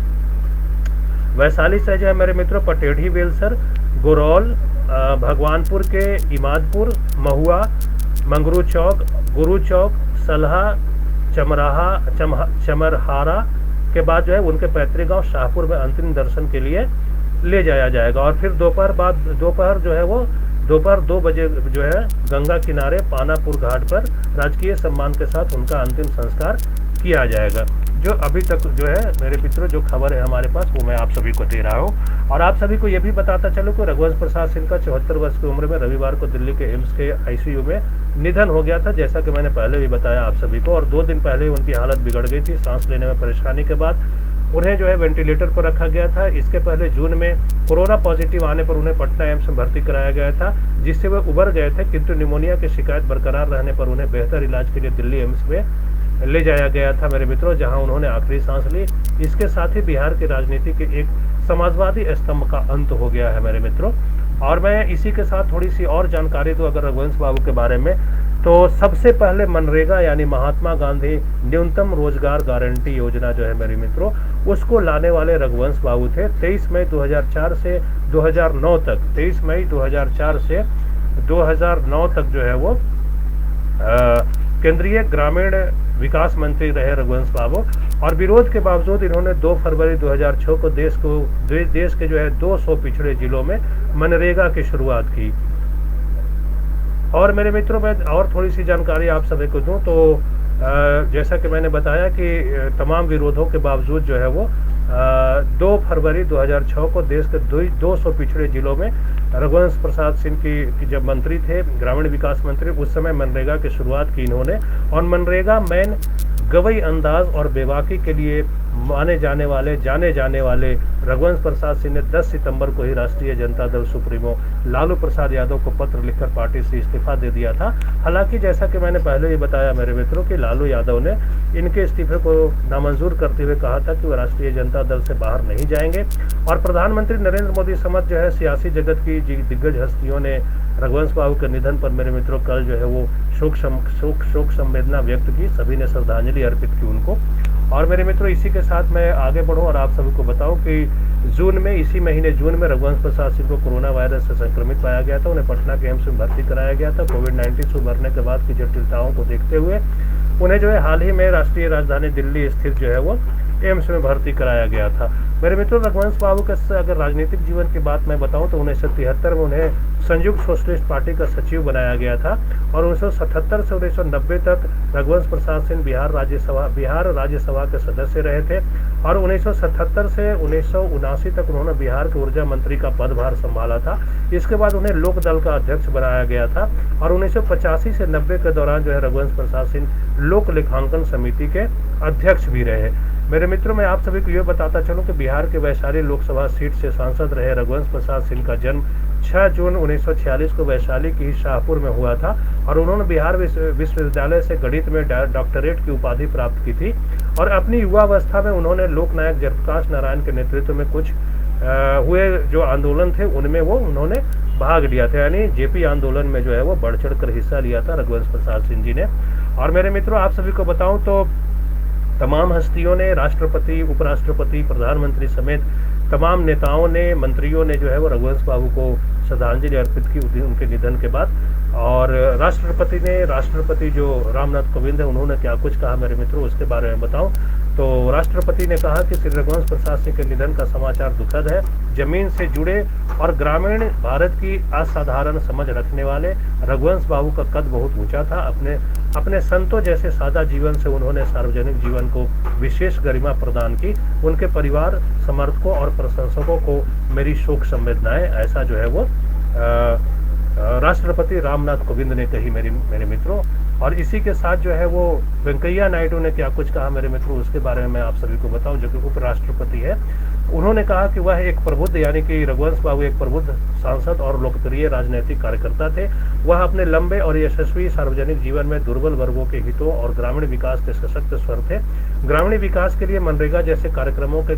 वैशाली से जो है मेरे मित्रों पटेढ़ी बेलसर, गोरौल, भगवानपुर के इमादपुर, महुआ, मंगरू चौक, गुरु चौक, सलहा, चमरहारा के बाद जो है उनके पैतृक गांव शाहपुर में अंतिम दर्शन के लिए ले जाया जाएगा। और फिर दोपहर जो है वो दोपहर 2 बजे जो है गंगा किनारे पानापुर घाट पर राजकीय सम्मान के साथ उनका अंतिम संस्कार किया जाएगा। जो अभी तक जो है मेरे मित्रों जो खबर है हमारे पास वो मैं आप सभी को दे रहा हूँ। और आप सभी को ये भी बताता चलो कि रघुवंश प्रसाद सिंह का 74 वर्ष की उम्र में रविवार को दिल्ली के एम्स के आईसीयू में निधन हो गया था, जैसा कि मैंने पहले भी बताया आप सभी को। और 2 दिन पहले उनकी हालत बिगड़ गई थी सांस लेने में परेशानी के बाद। उन्हें जो है वेंटिलेटर पर रखा गया था। इसके पहले जून में कोरोना पॉजिटिव आने पर उन्हें पटना एम्स में भर्ती कराया गया था, जिससे वे उबर गए थे, किंतु निमोनिया की शिकायत बरकरार रहने पर उन्हें बेहतर इलाज के लिए दिल्ली एम्स में ले जाया गया था मेरे मित्रों, जहां उन्होंने आखिरी सांस ली। इसके साथ ही बिहार की राजनीति के एक समाजवादी स्तंभ का अंत हो गया है मेरे मित्रों। और मैं इसी के साथ थोड़ी सी और जानकारी दूं अगर रघुवंश बाबू के बारे में, तो सबसे पहले मनरेगा यानी महात्मा गांधी न्यूनतम रोजगार गारंटी योजना जो है मेरे मित्रों, उसको लाने वाले रघुवंश बाबू थे। 23 मई 2004 से 2009 तक 23 मई 2004 से 2009 तक जो है वो केंद्रीय ग्रामीण विकास मंत्री रहे रघुवंश बाबू। और विरोध के बावजूद इन्होंने 2 फरवरी 2006 को देश के जो है 200 पिछड़े जिलों में मनरेगा की शुरुआत की। और मेरे मित्रों मैं और थोड़ी सी जानकारी आप सभी को दूं तो जैसा कि मैंने बताया कि तमाम विरोधों के बावजूद जो है वो 2 फरवरी 2006 को देश के 200 पिछड़े जिलों में रघुवंश प्रसाद सिंह की जब मंत्री थे ग्रामीण विकास मंत्री, उस समय मनरेगा की शुरुआत की इन्होंने। और मनरेगा मैन गवई अंदाज और बेबाकी के लिए जाने जाने वाले रघुवंश प्रसाद सिंह ने 10 सितंबर को ही राष्ट्रीय जनता दल सुप्रीमो लालू प्रसाद यादव को पत्र लिखकर पार्टी से इस्तीफा दे दिया था। हालांकि जैसा कि मैंने पहले ही बताया मेरे मित्रों कि लालू यादव ने इनके इस्तीफे को नामंजूर करते हुए कहा था कि वह राष्ट्रीय जनता दल से बाहर नहीं जाएंगे। और प्रधानमंत्री नरेंद्र मोदी समेत जो है सियासी जगत की दिग्गज हस्तियों ने रघुवंश बाबू के निधन पर मेरे मित्रों कल जो है वो शोक संवेदना व्यक्त की, सभी ने श्रद्धांजलि अर्पित की उनको। और मेरे मित्रों इसी के साथ मैं आगे बढ़ूं और आप सभी को बताऊं कि इसी महीने जून में रघुवंश प्रसाद सिंह को कोरोना वायरस से संक्रमित पाया गया था। उन्हें पटना के एम्स में भर्ती कराया गया था। कोविड-19 से उभरने के बाद की जटिलताओं को देखते हुए उन्हें जो है हाल ही में राष्ट्रीय राजधानी दिल्ली स्थित जो है वो एम्स में भर्ती कराया गया था। मेरे मित्रों रघुवंश बाबू का अगर राजनीतिक जीवन की बात मैं बताऊं तो 1973 में उन्हें संयुक्त सोशलिस्ट पार्टी का सचिव बनाया गया था। और 1977 से 1990 तक रघुवंश प्रसाद सिंह बिहार राज्यसभा के सदस्य रहे थे। और 1977 से 1979 तक उन्होंने बिहार के ऊर्जा मंत्री का पदभार संभाला था। इसके बाद उन्हें लोक दल का अध्यक्ष बनाया गया था। और 1985 से 90 के दौरान जो है रघुवंश प्रसाद सिंह लोक लेखांकन समिति के अध्यक्ष भी रहे। मेरे मित्रों मैं आप सभी को यह बताता चलूं कि बिहार के वैशाली लोकसभा सीट से सांसद रहे रघुवंश प्रसाद सिंह का जन्म 6 जून 1946 को वैशाली की शाहपुर में हुआ था। और उन्होंने बिहार विश्वविद्यालय से गणित में डॉक्टरेट की उपाधि प्राप्त की थी। और अपनी युवावस्था में उन्होंने लोकनायक जयप्रकाश नारायण के नेतृत्व में कुछ हुए जो आंदोलन थे उनमें वो उन्होंने भाग लिया था, यानी जेपी आंदोलन में जो है वो बढ़ चढ़ कर हिस्सा लिया था रघुवंश प्रसाद सिंह जी ने। और मेरे मित्रों आप सभी को बताऊं तो तमाम हस्तियों ने, राष्ट्रपति, उपराष्ट्रपति, प्रधानमंत्री समेत तमाम नेताओं ने, मंत्रियों ने जो है वो रघुवंश बाबू को श्रद्धांजलि अर्पित की उनके निधन के बाद। और राष्ट्रपति जो रामनाथ कोविंद है उन्होंने क्या कुछ कहा मेरे मित्रों उसके बारे में बताऊं तो राष्ट्रपति ने कहा कि श्री रघुवंश प्रसाद सिंह के निधन का समाचार दुखद है। जमीन से जुड़े और ग्रामीण भारत की असाधारण समझ रखने वाले रघुवंश बाबू का कद बहुत ऊंचा था। अपने संतों जैसे सादा जीवन से उन्होंने सार्वजनिक जीवन को विशेष गरिमा प्रदान की। उनके परिवार, समर्थकों और प्रशंसकों को मेरी शोक संवेदनाएं, ऐसा जो है वो राष्ट्रपति रामनाथ कोविंद ने कही मेरे मित्रों। और इसी के साथ जो है वो वेंकैया नायडू ने क्या कुछ कहा मेरे मित्रों उसके बारे में मैं आप सभी को बताऊं, जो कि उपराष्ट्रपति है। उन्होंने कहा कि वह एक प्रबुद्ध यानी कि रघुवंश बाबू एक प्रबुद्ध सांसद और लोकप्रिय राजनीतिक कार्यकर्ता थे। वह अपने लंबे और यशस्वी सार्वजनिक जीवन में दुर्बल वर्गों के हितों और ग्रामीण विकास के सशक्त स्वर थे। ग्रामीण विकास के लिए मनरेगा जैसे कार्यक्रमों के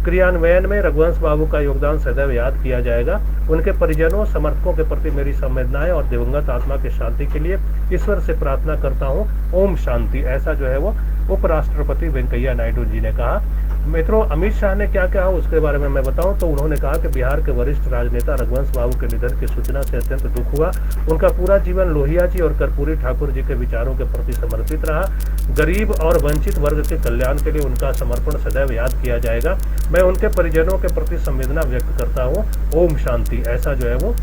क्रियान्वयन में रघुवंश बाबू का योगदान सदैव याद किया जाएगा। उनके परिजनों, समर्थकों के प्रति मेरी संवेदनाएं और दिवंगत आत्मा की शांति के लिए ईश्वर से प्रार्थना करता हूं। ओम शांति, ऐसा जो है वो उपराष्ट्रपति वेंकैया नायडू जी ने कहा। मित्रों अमित शाह ने क्या कहा उसके बारे में मैं बताऊं तो उन्होंने कहा कि बिहार के वरिष्ठ राजनेता रघुवंश बाबू के निधन की सूचना से अत्यंत दुख हुआ। उनका पूरा जीवन लोहिया जी और कर्पूरी ठाकुर जी के विचारों के प्रति समर्पित रहा। गरीब और वंचित वर्ग के कल्याण के लिए उनका समर्पण सदैव याद किया जाएगा। मैं उनके परिजनों के प्रति संवेदना व्यक्त करता हूँ। ओम शांति, ऐसा जो है वो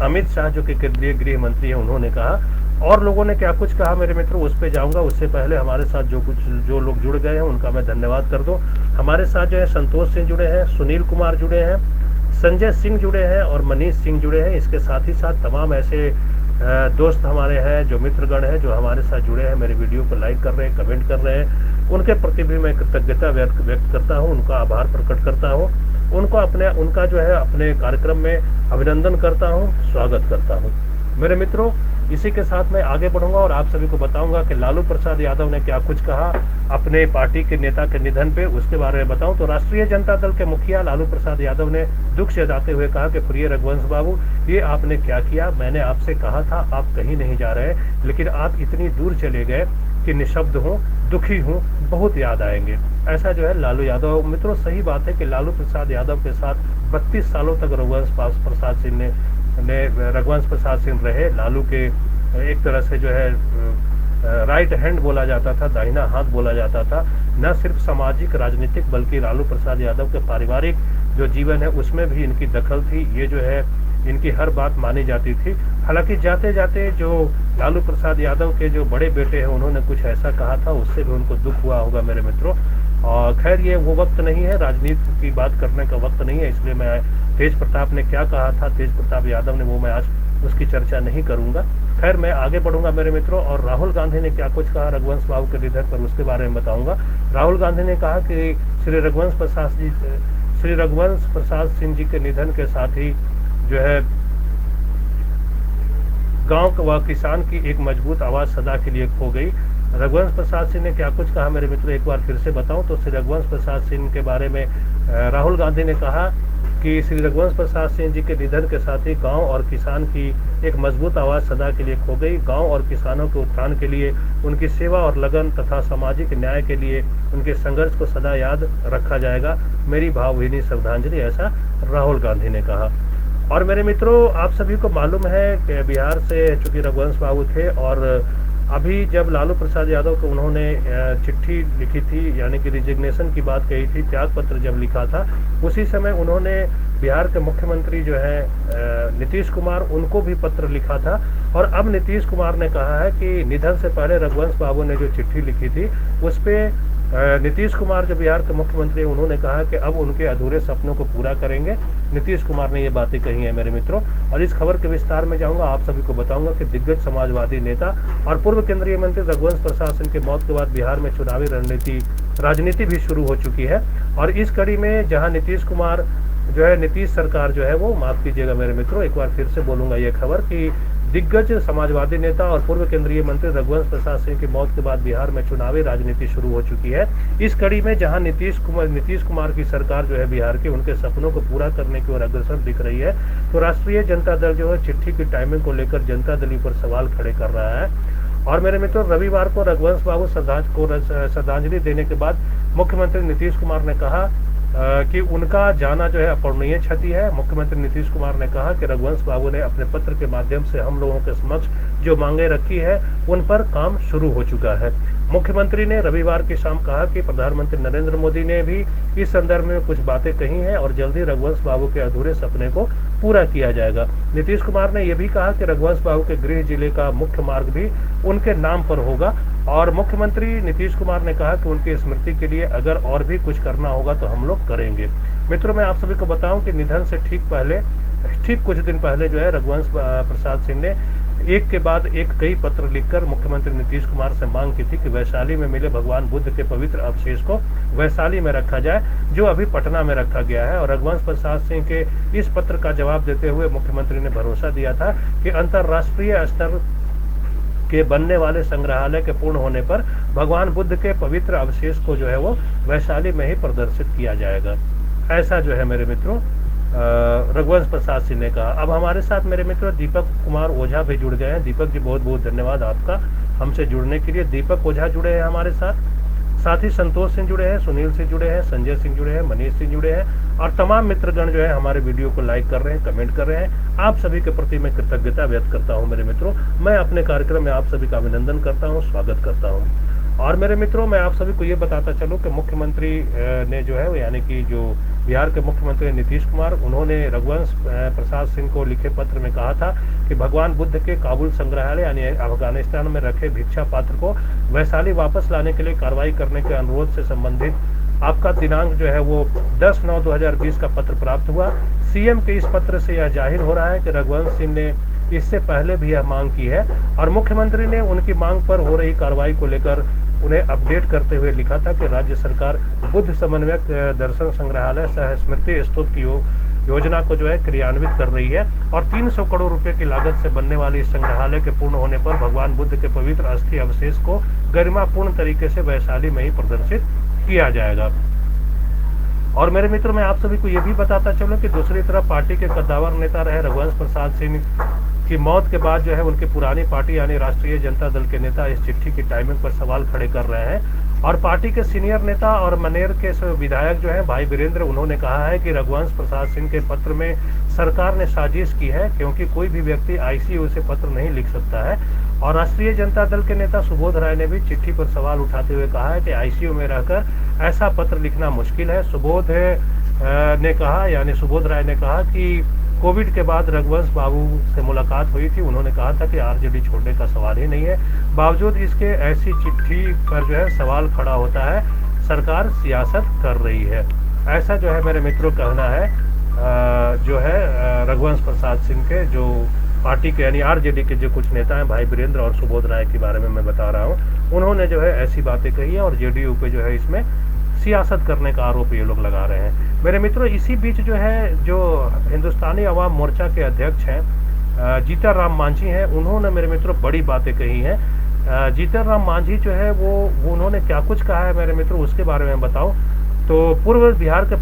अमित शाह जो कि केंद्रीय गृह मंत्री हैं उन्होंने कहा, और लोगों ने क्या कुछ कहा मेरे मित्रों उस पे जाऊंगा। उससे पहले हमारे साथ जो लोग जुड़ गए हैं उनका मैं धन्यवाद कर दूं। हमारे साथ जो है संतोष सिंह जुड़े हैं, सुनील कुमार जुड़े हैं, संजय सिंह जुड़े हैं और मनीष सिंह जुड़े हैं। इसके साथ ही साथ तमाम ऐसे दोस्त हमारे हैं, जो मित्रगण हैं, जो हमारे साथ जुड़े हैं, मेरे वीडियो को लाइक कर रहे हैं, कमेंट कर रहे हैं, उनके प्रति भी मैं कृतज्ञता व्यक्त करता हूं, उनका आभार प्रकट करता हूं, उनका जो है अपने कार्यक्रम में अभिनंदन करता हूं, स्वागत करता हूं। मेरे मित्रों, इसी के साथ मैं आगे बढ़ूंगा और आप सभी को बताऊंगा कि लालू प्रसाद यादव ने क्या कुछ कहा अपने पार्टी के नेता के निधन पे, उसके बारे में बताऊं तो राष्ट्रीय जनता दल के मुखिया लालू प्रसाद यादव ने दुख जताते हुए कहा कि प्रिय रघुवंश बाबू, ये आपने क्या किया। मैंने आपसे कहा था आप कहीं नहीं जा रहे, लेकिन आप इतनी दूर चले गए कि निशब्द हूँ, दुखी हूँ, बहुत याद आएंगे। ऐसा जो है लालू यादव। मित्रों, सही बात है कि लालू प्रसाद यादव के साथ 32 सालों तक रघुवंश प्रसाद सिंह रहे। लालू के एक तरह से जो है राइट हैंड बोला जाता था, दाहिना हाथ बोला जाता था। न सिर्फ सामाजिक राजनीतिक बल्कि लालू प्रसाद यादव के पारिवारिक जो जीवन है उसमें भी इनकी दखल थी। ये जो है इनकी हर बात मानी जाती थी। हालांकि जाते जाते जो लालू प्रसाद यादव के जो बड़े बेटे हैं उन्होंने कुछ ऐसा कहा था, उससे भी उनको दुख हुआ होगा मेरे मित्रों। और खैर ये वो वक्त नहीं है, राजनीति की बात करने का वक्त नहीं है, इसलिए मैं तेज प्रताप ने क्या कहा था, तेज प्रताप यादव ने, वो मैं आज उसकी चर्चा नहीं करूंगा। खैर मैं आगे बढ़ूंगा मेरे मित्रों। और राहुल गांधी ने क्या कुछ कहा रघुवंश बाबू के निधन पर, उसके बारे में बताऊंगा। राहुल गांधी ने कहा कि श्री रघुवंश प्रसाद सिंह जी के निधन के साथ ही जो है गांव व किसान की एक मजबूत आवाज सदा के लिए खो गई। रघुवंश प्रसाद सिंह ने क्या कुछ कहा मेरे मित्रों, एक बार फिर से बताऊं तो श्री रघुवंश प्रसाद सिंह के बारे में राहुल गांधी ने कहा कि श्री रघुवंश प्रसाद सिंह जी के निधन के साथ ही गांव और किसान की एक मजबूत आवाज सदा के लिए खो गई। गांव और किसानों के उत्थान के लिए उनकी सेवा और लगन तथा सामाजिक न्याय के लिए उनके संघर्ष को सदा याद रखा जाएगा। मेरी भावभीनी श्रद्धांजलि, ऐसा राहुल गांधी ने कहा। और मेरे मित्रों, आप सभी को मालूम है कि बिहार से चूंकि रघुवंश बाबू थे और अभी जब लालू प्रसाद यादव को उन्होंने चिट्ठी लिखी थी, यानी कि रिजिग्नेशन की बात कही थी, त्याग पत्र जब लिखा था, उसी समय उन्होंने बिहार के मुख्यमंत्री जो है नीतीश कुमार, उनको भी पत्र लिखा था। और अब नीतीश कुमार ने कहा है कि निधन से पहले रघुवंश बाबू ने जो चिट्ठी लिखी थी उस पे नीतीश कुमार जो बिहार के मुख्यमंत्री, उन्होंने कहा कि अब उनके अधूरे सपनों को पूरा करेंगे। नीतीश कुमार ने ये बातें कही हैं मेरे मित्रों। और इस खबर के विस्तार में जाऊंगा, आप सभी को बताऊंगा कि दिग्गज समाजवादी नेता और पूर्व केंद्रीय मंत्री रघुवंश प्रसाद सिंह के मौत के बाद बिहार में चुनावी राजनीति भी शुरू हो चुकी है। और इस कड़ी में जहां नीतीश कुमार जो है, नीतीश सरकार जो है वो, माफ कीजिएगा मेरे मित्रों, एक बार फिर से बोलूंगा ये खबर कि दिग्गज समाजवादी नेता और पूर्व केंद्रीय मंत्री रघुवंश प्रसाद सिंह की मौत के बाद बिहार में चुनावी राजनीति शुरू हो चुकी है। इस कड़ी में जहां नीतीश कुमार की सरकार जो है बिहार के, उनके सपनों को पूरा करने की ओर अग्रसर दिख रही है, तो राष्ट्रीय जनता दल जो है चिट्ठी की टाइमिंग को लेकर जनता दल पर सवाल खड़े कर रहा है। और मेरे मित्रों, रविवार को रघुवंश बाबू को श्रद्धांजलि देने के बाद मुख्यमंत्री नीतीश कुमार ने कहा कि उनका जाना जो है अपूरणीय क्षति है। मुख्यमंत्री नीतीश कुमार ने कहा कि रघुवंश बाबू ने अपने पत्र के माध्यम से हम लोगों के समक्ष जो मांगे रखी है उन पर काम शुरू हो चुका है। मुख्यमंत्री ने रविवार की शाम कहा कि प्रधानमंत्री नरेंद्र मोदी ने भी इस संदर्भ में कुछ बातें कही हैं और जल्दी रघुवंश बाबू के अधूरे सपने को पूरा किया जाएगा। नीतीश कुमार ने यह भी कहा कि रघुवंश बाबू के गृह जिले का मुख्य मार्ग भी उनके नाम पर होगा। और मुख्यमंत्री नीतीश कुमार ने कहा कि उनकी स्मृति के लिए अगर और भी कुछ करना होगा तो हम लोग करेंगे। मित्रों, मैं आप सभी को बताऊं कि निधन से ठीक कुछ दिन पहले जो है रघुवंश प्रसाद सिंह ने एक के बाद एक कई पत्र लिखकर मुख्यमंत्री नीतीश कुमार से मांग की थी कि वैशाली में मिले भगवान बुद्ध के पवित्र अवशेष को वैशाली में रखा जाए, जो अभी पटना में रखा गया है। और रघुवंश प्रसाद सिंह के इस पत्र का जवाब देते हुए मुख्यमंत्री ने भरोसा दिया था कि अंतर्राष्ट्रीय स्तर के बनने वाले संग्रहालय के पूर्ण होने पर भगवान बुद्ध के पवित्र अवशेष को जो है वो वैशाली में ही प्रदर्शित किया जाएगा। ऐसा जो है मेरे मित्रों रघुवंश प्रसाद सिंह ने कहा। अब हमारे साथ मेरे मित्र दीपक कुमार ओझा भी जुड़ गए हैं। दीपक जी, बहुत बहुत धन्यवाद आपका हमसे जुड़ने के लिए। दीपक ओझा जुड़े हैं हमारे साथ ही संतोष सिंह जुड़े हैं, सुनील सिंह जुड़े हैं, संजय सिंह जुड़े हैं, मनीष सिंह जुड़े हैं और तमाम मित्रगण जो है हमारे वीडियो को लाइक कर रहे हैं, कमेंट कर रहे हैं। आप सभी के प्रति मैं कृतज्ञता व्यक्त करता हूं मेरे मित्रों। मैं अपने कार्यक्रम में आप सभी का अभिनंदन करता हूं, स्वागत करता हूं। और मेरे मित्रों, मैं आप सभी को ये बताता चलूं कि मुख्यमंत्री ने जो है, यानी कि जो बिहार के मुख्यमंत्री नीतीश कुमार, उन्होंने रघुवंश प्रसाद सिंह को लिखे पत्र में कहा था कि भगवान बुद्ध के काबुल संग्रहालय यानी अफगानिस्तान में रखे भिक्षा पात्र को वैशाली वापस लाने के लिए कार्रवाई करने के अनुरोध से संबंधित आपका दिनांक जो है वो 10/9/2020 का पत्र प्राप्त हुआ। सीएम के इस पत्र से यह जाहिर हो रहा है कि रघुवंश सिंह ने इससे पहले भी यह मांग की है और मुख्यमंत्री ने उनकी मांग पर हो रही कार्रवाई को लेकर उन्हें अपडेट करते हुए लिखा था कि राज्य सरकार बुद्ध समन्वयक दर्शन संग्रहालय सह स्मृति स्तूप की योजना को जो है क्रियान्वित कर रही है और 300 करोड़ रुपए की लागत से बनने वाली इस संग्रहालय के पूर्ण होने पर भगवान बुद्ध के पवित्र अस्थि अवशेष को गरिमापूर्ण तरीके से वैशाली में ही प्रदर्शित किया जाएगा। और मेरे मित्रों, मैं आप सभी को यह भी बताता चलूं कि दूसरी तरफ पार्टी के कद्दावर नेता रहे रघुवंश प्रसाद सिंह की मौत के बाद जो है उनकी पुरानी पार्टी यानी राष्ट्रीय जनता दल के नेता इस चिट्ठी की टाइमिंग पर सवाल खड़े कर रहे हैं और पार्टी के सीनियर नेता और मनेर के विधायक जो है भाई वीरेंद्र, उन्होंने कहा है कि रघुवंश प्रसाद सिंह के पत्र में सरकार ने साजिश की है क्योंकि कोई भी व्यक्ति आईसीयू से पत्र नहीं लिख सकता है। और राष्ट्रीय जनता दल के नेता सुबोध राय ने भी चिट्ठी पर सवाल उठाते हुए कहा है कि आईसीयू में रहकर ऐसा पत्र लिखना मुश्किल है। सुबोध राय ने कहा कि कोविड के बाद रघुवंश बाबू से मुलाकात हुई थी, उन्होंने कहा था कि आरजेडी छोड़ने का सवाल ही नहीं है। बावजूद इसके ऐसी चिट्ठी पर जो है सवाल खड़ा होता है, सरकार सियासत कर रही है। ऐसा जो है मेरे मित्रों कहना है जो है रघुवंश प्रसाद सिंह के जो पार्टी के यानी आरजेडी के जो कुछ नेता हैं भाई वीरेंद्र और सुबोध राय के बारे में मैं बता रहा हूँ, उन्होंने जो है ऐसी बातें कही है और जेडीयू पे जो है इसमें सियासत करने का आरोप ये लोग लगा रहे हैं। मेरे मित्रों, इसी बीच जो है जो हिंदुस्तानी अवाम मोर्चा के अध्यक्ष हैं जीतन राम मांझी हैं, उन्होंने मेरे मित्रों बड़ी बातें कही हैं। जीतन राम मांझी जो है वो उन्होंने क्या कुछ कहा है मेरे मित्रों, उसके बारे में बताऊं तो बिहार के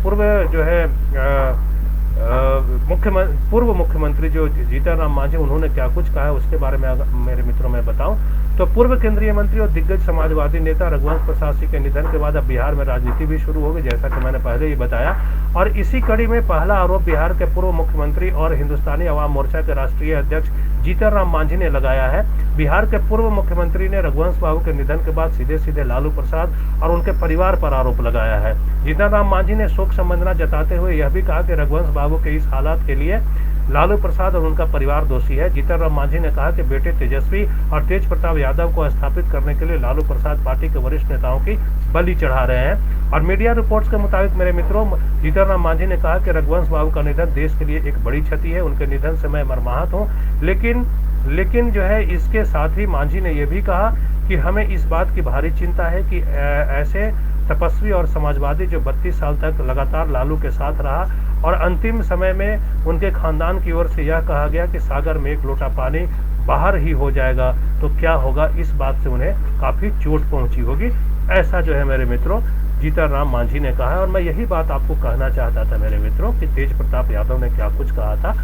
पूर्व मुख्यमंत्री जो जीतन राम मांझी, उन्होंने क्या कुछ कहा है उसके बारे में मेरे मित्रों में बताऊं तो पूर्व केंद्रीय मंत्री और दिग्गज समाजवादी नेता रघुवंश प्रसाद सिंह के निधन के बाद अब बिहार में राजनीति भी शुरू हो गई, जैसा कि मैंने पहले ही बताया। और इसी कड़ी में पहला आरोप बिहार के पूर्व मुख्यमंत्री और हिंदुस्तानी अवाम मोर्चा के राष्ट्रीय अध्यक्ष जीतन राम मांझी ने लगाया है। बिहार के पूर्व मुख्यमंत्री ने रघुवंश बाबू के निधन के बाद सीधे सीधे लालू प्रसाद और उनके परिवार पर आरोप लगाया है। जीतन राम मांझी ने शोक संवेदना जताते हुए यह भी कहा कि रघुवंश बाबू के इस हालात के लिए लालू प्रसाद और उनका परिवार दोषी है। जीतन राम मांझी ने कहा कि बेटे तेजस्वी और तेज प्रताप यादव को स्थापित करने के लिए लालू प्रसाद पार्टी के वरिष्ठ नेताओं की बलि चढ़ा रहे हैं। और मीडिया रिपोर्ट्स के मुताबिक मेरे मित्रों, जीतन राम मांझी ने कहा कि रघुवंश बाबू का निधन देश के लिए एक बड़ी क्षति है। उनके निधन से मैं मर्माहत हूँ, लेकिन जो है इसके साथ ही मांझी ने यह भी कहा कि हमें इस बात की भारी चिंता है कि ऐसे तपस्वी और समाजवादी जो 32 साल तक लगातार लालू के साथ रहा और अंतिम समय में उनके खानदान की ओर से यह कहा गया कि सागर में एक लोटा पानी बाहर ही हो जाएगा तो क्या होगा, इस बात से उन्हें काफी चोट पहुंची होगी। ऐसा जो है मेरे मित्रों जीतन राम मांझी ने कहा है। और मैं यही बात आपको कहना चाहता था मेरे मित्रों कि तेज प्रताप यादव ने क्या कुछ कहा था,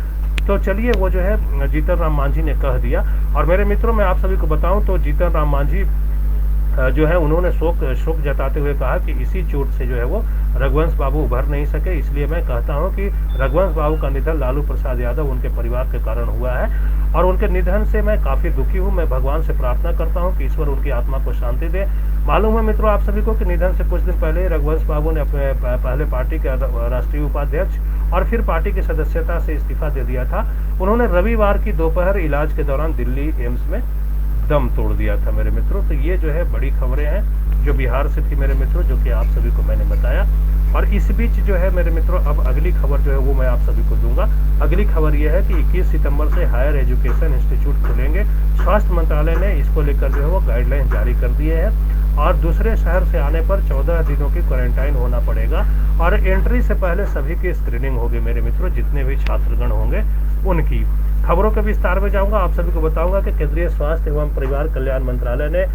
तो चलिए वो जो है जीतन राम मांझी ने कह दिया। और मेरे मित्रों, मैं आप सभी को बताऊं तो जीतन राम मांझी जो है उन्होंने शोक जताते हुए कहा कि इसी चोट से जो है वो रघुवंश बाबू उभर नहीं सके, इसलिए मैं कहता हूं कि रघुवंश बाबू का निधन लालू प्रसाद यादव उनके परिवार के कारण हुआ है और उनके निधन से मैं काफी दुखी हूं। मैं भगवान से प्रार्थना करता हूं कि ईश्वर उनकी आत्मा को शांति दे। मालूम है मित्रों आप सभी को कि निधन से कुछ दिन पहले रघुवंश बाबू ने अपने पहले पार्टी के राष्ट्रीय उपाध्यक्ष और फिर पार्टी की सदस्यता से इस्तीफा दे दिया था। उन्होंने रविवार की दोपहर इलाज के दौरान दिल्ली एम्स में दम तोड़ दिया था मेरे मित्रों। तो ये जो है बड़ी खबरें हैं जो बिहार से थी मेरे मित्रों, जो कि आप सभी को मैंने बताया। और इस बीच जो है मेरे मित्रों अब अगली खबर जो है वो मैं आप सभी को दूंगा। अगली खबर यह है कि 21 सितंबर से हायर एजुकेशन इंस्टीट्यूट खुलेंगे। स्वास्थ्य मंत्रालय ने इसको लेकर जो है वो गाइडलाइन जारी कर दिए हैं और दूसरे शहर से आने पर 14 दिनों की क्वारंटाइन होना पड़ेगा और एंट्री से पहले सभी की स्क्रीनिंग होगी मेरे मित्रों, जितने भी छात्रगण होंगे उनकी। खबरों के विस्तार में जाऊंगा, आप सभी को बताऊंगा कि केंद्रीय स्वास्थ्य एवं परिवार कल्याण मंत्रालय ने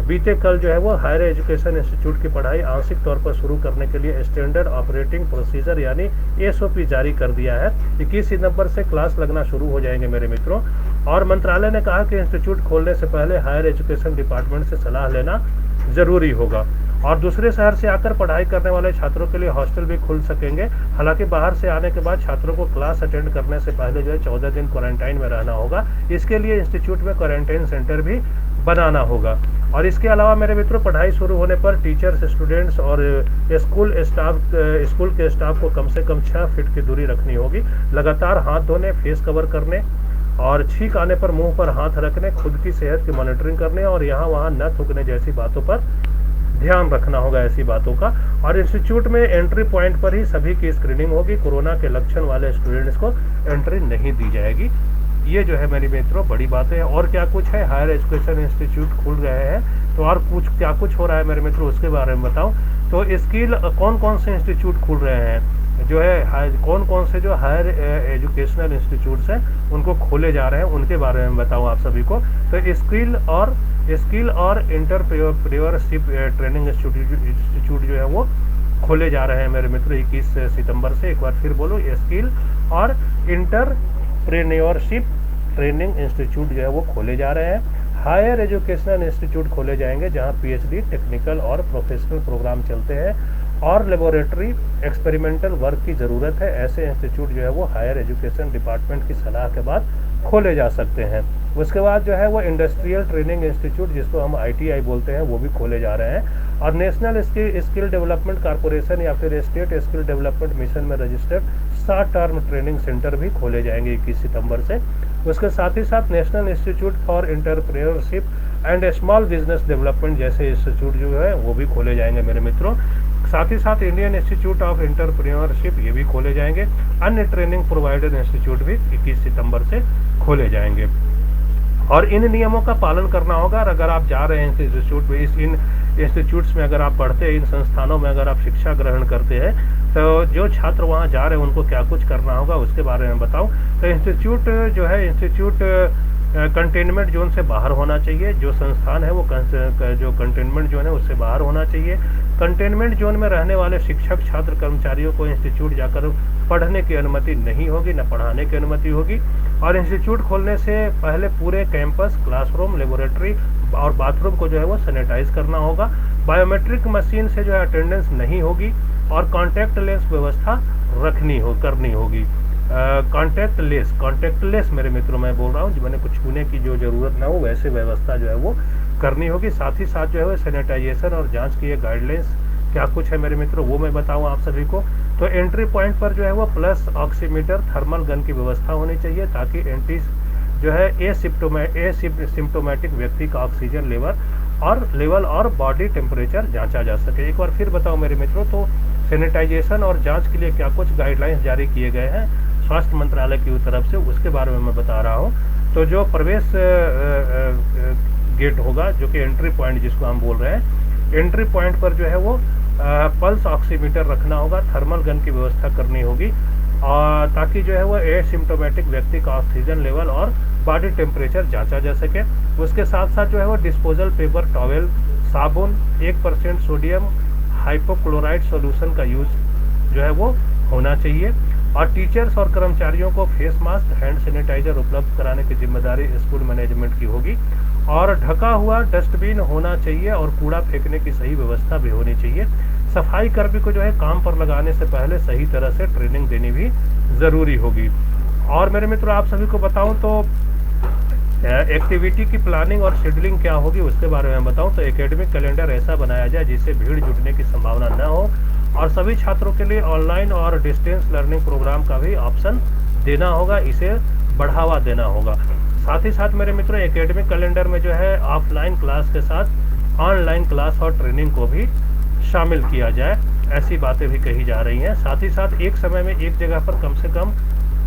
बीते कल जो है वो हायर एजुकेशन इंस्टीट्यूट की पढ़ाई आंशिक तौर पर शुरू करने के लिए स्टैंडर्ड ऑपरेटिंग प्रोसीजर यानी एसओपी जारी कर दिया है। 21 सितंबर से क्लास लगना शुरू हो जाएंगे मेरे मित्रों। और मंत्रालय ने कहा कि इंस्टीट्यूट खोलने से पहले हायर एजुकेशन डिपार्टमेंट से सलाह लेना जरूरी होगा। और दूसरे शहर से आकर पढ़ाई करने वाले छात्रों के लिए हॉस्टल भी खुल सकेंगे। हालांकि बाहर से आने के बाद छात्रों को क्लास अटेंड करने से पहले जो है 14 दिन क्वारंटाइन में रहना होगा। इसके लिए इंस्टीट्यूट में क्वारंटाइन सेंटर भी बनाना होगा। और इसके अलावा मेरे मित्रों, पढ़ाई शुरू होने पर टीचर्स, स्टूडेंट्स और स्कूल के स्टाफ को कम से कम 6 फीट की दूरी रखनी होगी। लगातार हाथ धोने, फेस कवर करने और छींक आने पर मुंह पर हाथ रखने, खुद की सेहत की मॉनिटरिंग करने और यहाँ वहाँ न थूकने जैसी बातों पर ध्यान रखना होगा, ऐसी बातों का। और इंस्टीट्यूट में एंट्री पॉइंट पर ही सभी की स्क्रीनिंग होगी। कोरोना के लक्षण वाले स्टूडेंट्स को एंट्री नहीं दी जाएगी। ये जो है मेरे मित्रों बड़ी बातें हैं। और क्या कुछ है, हायर एजुकेशन इंस्टीट्यूट खुल रहे हैं, तो और कुछ क्या कुछ हो रहा है मेरे मित्रों, उसके बारे में बताऊं। तो स्किल कौन कौन से इंस्टीट्यूट खुल रहे हैं, जो है कौन कौन से जो हायर एजुकेशनल इंस्टीट्यूट्स हैं उनको खोले जा रहे हैं, उनके बारे में बताऊं आप सभी को। तो स्किल और एंटरप्रेन्योरशिप ट्रेनिंग इंस्टीट्यूट जो है वो खोले जा रहे हैं मेरे मित्रों 21 सितंबर से। एक बार फिर बोलो, स्किल और एंटरप्रेन्योरशिप ट्रेनिंग इंस्टीट्यूट जो है वो खोले जा रहे हैं। हायर एजुकेशनल इंस्टीट्यूट खोले जाएंगे जहां पीएचडी, टेक्निकल और प्रोफेशनल प्रोग्राम चलते हैं और लेबोरेटरी एक्सपेरिमेंटल वर्क की ज़रूरत है। ऐसे इंस्टीट्यूट जो है वो हायर एजुकेशन डिपार्टमेंट की सलाह के बाद खोले जा सकते हैं। उसके बाद जो है वो इंडस्ट्रियल ट्रेनिंग इंस्टीट्यूट, जिसको हम ITI बोलते हैं, वो भी खोले जा रहे हैं। और नेशनल स्किल डेवलपमेंट कॉरपोरेशन या फिर स्टेट स्किल डेवलपमेंट मिशन में registered short term training centre भी खोले जाएंगे 21 सितंबर से। उसके साथ ही साथ national institute for entrepreneurship and small business development जैसे इंस्टीट्यूट जो है वो भी खोले जाएंगे मेरे मित्रों। साथ ही साथ इंडियन इंस्टीट्यूट ऑफ एंटरप्रेन्योरशिप ये भी खोले जाएंगे। अन्य ट्रेनिंग प्रोवाइडर इंस्टीट्यूट भी 21 सितंबर से खोले जाएंगे। और इन नियमों का पालन करना होगा। और अगर आप जा रहे हैं इंस्टीट्यूट में, इन इंस्टीट्यूट्स में अगर आप पढ़ते हैं, इन संस्थानों में अगर आप शिक्षा ग्रहण करते हैं, तो जो छात्र वहाँ जा रहे हैं उनको क्या कुछ करना होगा उसके बारे में बताऊं। तो इंस्टीट्यूट जो है, इंस्टीट्यूट कंटेनमेंट जोन से बाहर होना चाहिए। जो संस्थान है वो जो कंटेनमेंट जोन है उससे बाहर होना चाहिए। कंटेनमेंट जोन में रहने वाले शिक्षक, छात्र, कर्मचारियों को इंस्टीट्यूट जाकर पढ़ने की अनुमति नहीं होगी, न पढ़ाने की अनुमति होगी। और इंस्टीट्यूट खोलने से पहले पूरे कैंपस, क्लासरूम, लेबोरेटरी और बाथरूम को जो है वो सैनिटाइज करना होगा। बायोमेट्रिक मशीन से जो है अटेंडेंस नहीं होगी और कॉन्टैक्ट लेंस व्यवस्था करनी होगी। कॉन्टैक्टलेस मेरे मित्रों मैं बोल रहा हूँ, जो मैंने कुछ छूने की जो जरूरत ना हो वैसे व्यवस्था जो है वो करनी होगी। साथ ही साथ जो है वो सैनिटाइजेशन और जांच की ये गाइडलाइंस क्या कुछ है मेरे मित्रों वो मैं बताऊँ आप सभी को। तो एंट्री पॉइंट पर जो है वो प्लस ऑक्सीमीटर, थर्मल गन की व्यवस्था होनी चाहिए ताकि जो है एसिम्प्टोमेटिक व्यक्ति का ऑक्सीजन लेवल और बॉडी टेम्परेचर जांचा जा सके। एक बार फिर बताओ मेरे मित्रों, तो सैनिटाइजेशन और जांच के लिए क्या कुछ गाइडलाइंस जारी किए गए हैं स्वास्थ्य मंत्रालय की तरफ से, उसके बारे में मैं बता रहा हूँ। तो जो प्रवेश गेट होगा, जो कि एंट्री पॉइंट जिसको हम बोल रहे हैं, एंट्री पॉइंट पर जो है वो पल्स ऑक्सीमीटर रखना होगा, थर्मल गन की व्यवस्था करनी होगी और ताकि जो है वो एसिम्प्टोमेटिक व्यक्ति का ऑक्सीजन लेवल और बॉडी टेम्परेचर जांचा जा सके। उसके साथ साथ जो है वो डिस्पोजल पेपर, टॉवेल, साबुन, 1% सोडियम हाइपोक्लोराइड सॉल्यूशन का यूज जो है वो होना चाहिए। और टीचर्स और कर्मचारियों को फेस मास्क, हैंड सैनिटाइजर उपलब्ध कराने की जिम्मेदारी स्कूल मैनेजमेंट की होगी। और ढका हुआ डस्टबिन होना चाहिए और कूड़ा फेंकने की सही व्यवस्था भी होनी चाहिए। सफाई कर्मी को जो है काम पर लगाने से पहले सही तरह से ट्रेनिंग देनी भी ज़रूरी होगी। और मेरे मित्रों आप सभी को बताऊं तो एक्टिविटी की प्लानिंग और शेड्यूलिंग क्या होगी उसके बारे में बताऊं तो एकेडमिक कैलेंडर ऐसा बनाया जाए जिससे भीड़ जुटने की संभावना न हो और सभी छात्रों के लिए ऑनलाइन और डिस्टेंस लर्निंग प्रोग्राम का भी ऑप्शन देना होगा, इसे बढ़ावा देना होगा। साथ ही साथ मेरे मित्रों एकेडमिक कैलेंडर में जो है ऑफलाइन क्लास के साथ ऑनलाइन क्लास और ट्रेनिंग को भी शामिल किया जाए, ऐसी बातें भी कही जा रही हैं। साथ ही साथ एक समय में एक जगह पर कम से कम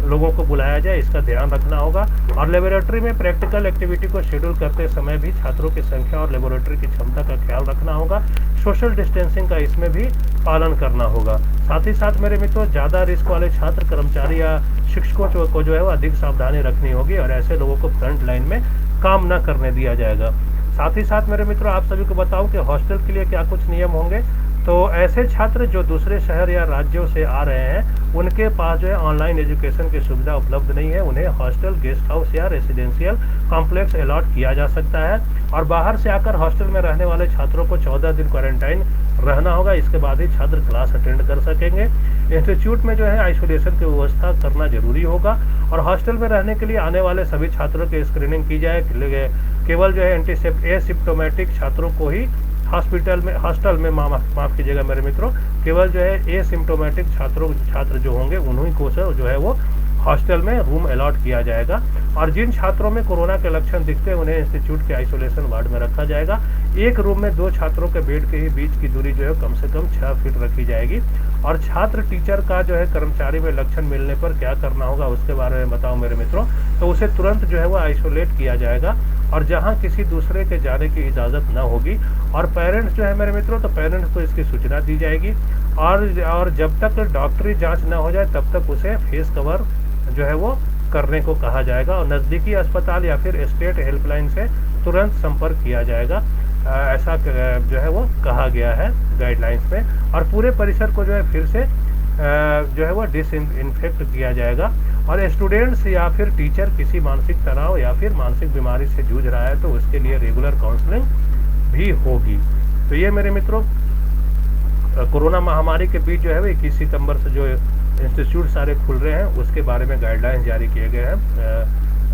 लोगों को बुलाया जाए, इसका ध्यान रखना होगा। और लेबोरेटरी में प्रैक्टिकल एक्टिविटी को शेड्यूल करते समय भी छात्रों की संख्या और लेबोरेटरी की क्षमता का ख्याल रखना होगा। सोशल डिस्टेंसिंग का इसमें भी पालन करना होगा। साथ ही साथ मेरे मित्रों ज़्यादा रिस्क वाले छात्र, कर्मचारी या शिक्षकों को जो है वो अधिक सावधानी रखनी होगी और ऐसे लोगों को फ्रंट लाइन में काम न करने दिया जाएगा। साथ ही साथ मेरे मित्रों आप सभी को बताऊं कि हॉस्टल के लिए क्या कुछ नियम होंगे। तो ऐसे छात्र जो दूसरे शहर या राज्यों से आ रहे हैं, उनके पास जो है ऑनलाइन एजुकेशन की सुविधा उपलब्ध नहीं है। उन्हें हॉस्टल, गेस्ट हाउस या रेसिडेंशियल कॉम्प्लेक्स अलॉट किया जा सकता है। और बाहर से आकर हॉस्टल में रहने वाले छात्रों को 14 दिन क्वारंटाइन रहना होगा। इसके बाद ही छात्र क्लास अटेंड कर सकेंगे। इंस्टीट्यूट में जो है आइसोलेशन की व्यवस्था करना जरूरी होगा। और हॉस्टल में रहने के लिए आने वाले सभी छात्रों की स्क्रीनिंग की जाए। केवल जो है एसिम्प्टोमेटिक छात्रों को ही हॉस्टल में माफ कीजिएगा मेरे मित्रों, केवल जो है एसिम्प्टोमेटिक छात्र जो होंगे उन्हीं को जो है वो हॉस्टल में रूम अलॉट किया जाएगा। और जिन छात्रों में कोरोना के लक्षण दिखते हैं उन्हें इंस्टीट्यूट के आइसोलेशन वार्ड में रखा जाएगा। एक रूम में 2 छात्रों के बेड के ही बीच की दूरी जो है कम से कम 6 फीट रखी जाएगी। और छात्र टीचर का जो है कर्मचारी में लक्षण मिलने पर क्या करना होगा उसके बारे में बताऊं मेरे मित्रों, तो उसे तुरंत जो है वो आइसोलेट किया जाएगा और जहां किसी दूसरे के जाने की इजाज़त न होगी। और पेरेंट्स जो है मेरे मित्रों, तो पेरेंट्स को इसकी सूचना दी जाएगी। और जब तक डॉक्टरी जांच न हो जाए तब तक उसे फेस कवर जो है वो करने को कहा जाएगा। और नज़दीकी अस्पताल या फिर स्टेट हेल्पलाइन से तुरंत संपर्क किया जाएगा, ऐसा जो है वो कहा गया है गाइडलाइंस में। और पूरे परिसर को जो है फिर से जो है वो डिसइंफेक्ट किया जाएगा। और स्टूडेंट्स या फिर टीचर किसी मानसिक तनाव या फिर मानसिक बीमारी से जूझ रहा है तो उसके लिए रेगुलर काउंसलिंग भी होगी। तो ये मेरे मित्रों कोरोना महामारी के बीच जो है वो 21 सितंबर से जो इंस्टीट्यूट सारे खुल रहे हैं उसके बारे में गाइडलाइंस जारी किए गए हैं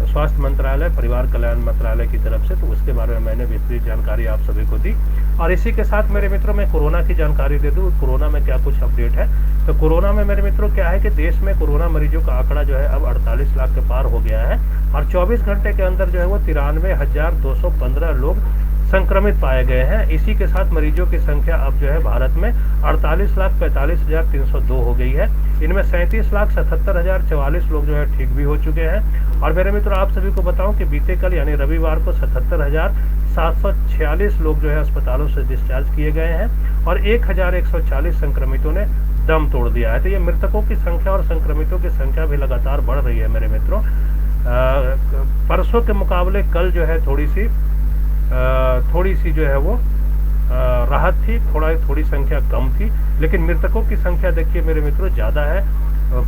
स्वास्थ्य मंत्रालय, परिवार कल्याण मंत्रालय की तरफ से। तो उसके बारे में मैंने विस्तृत जानकारी आप सभी को दी। और इसी के साथ मेरे मित्रों मैं कोरोना की जानकारी दे दूं, कोरोना में क्या कुछ अपडेट है। तो कोरोना में मेरे मित्रों क्या है कि देश में कोरोना मरीजों का आंकड़ा जो है अब 48 लाख के पार हो गया है। और 24 घंटे के अंदर जो है वो 93,215 लोग संक्रमित पाए गए हैं। इसी के साथ मरीजों की संख्या अब जो है भारत में 48,45,302 हो गई है। इनमें 37,77,044 लोग जो है ठीक भी हो चुके हैं। और मेरे मित्रों आप सभी को बताऊं कि बीते कल यानी रविवार को 77,746 लोग जो है अस्पतालों से डिस्चार्ज किए गए हैं और 1,140 संक्रमितों ने दम तोड़ दिया है। तो ये मृतकों की संख्या और संक्रमितों की संख्या भी लगातार बढ़ रही है मेरे मित्रों। परसों के मुकाबले कल जो है थोड़ी सी जो है वो राहत थी, थोड़ी संख्या कम थी, लेकिन मृतकों की संख्या देखिए मेरे मित्रों ज़्यादा है।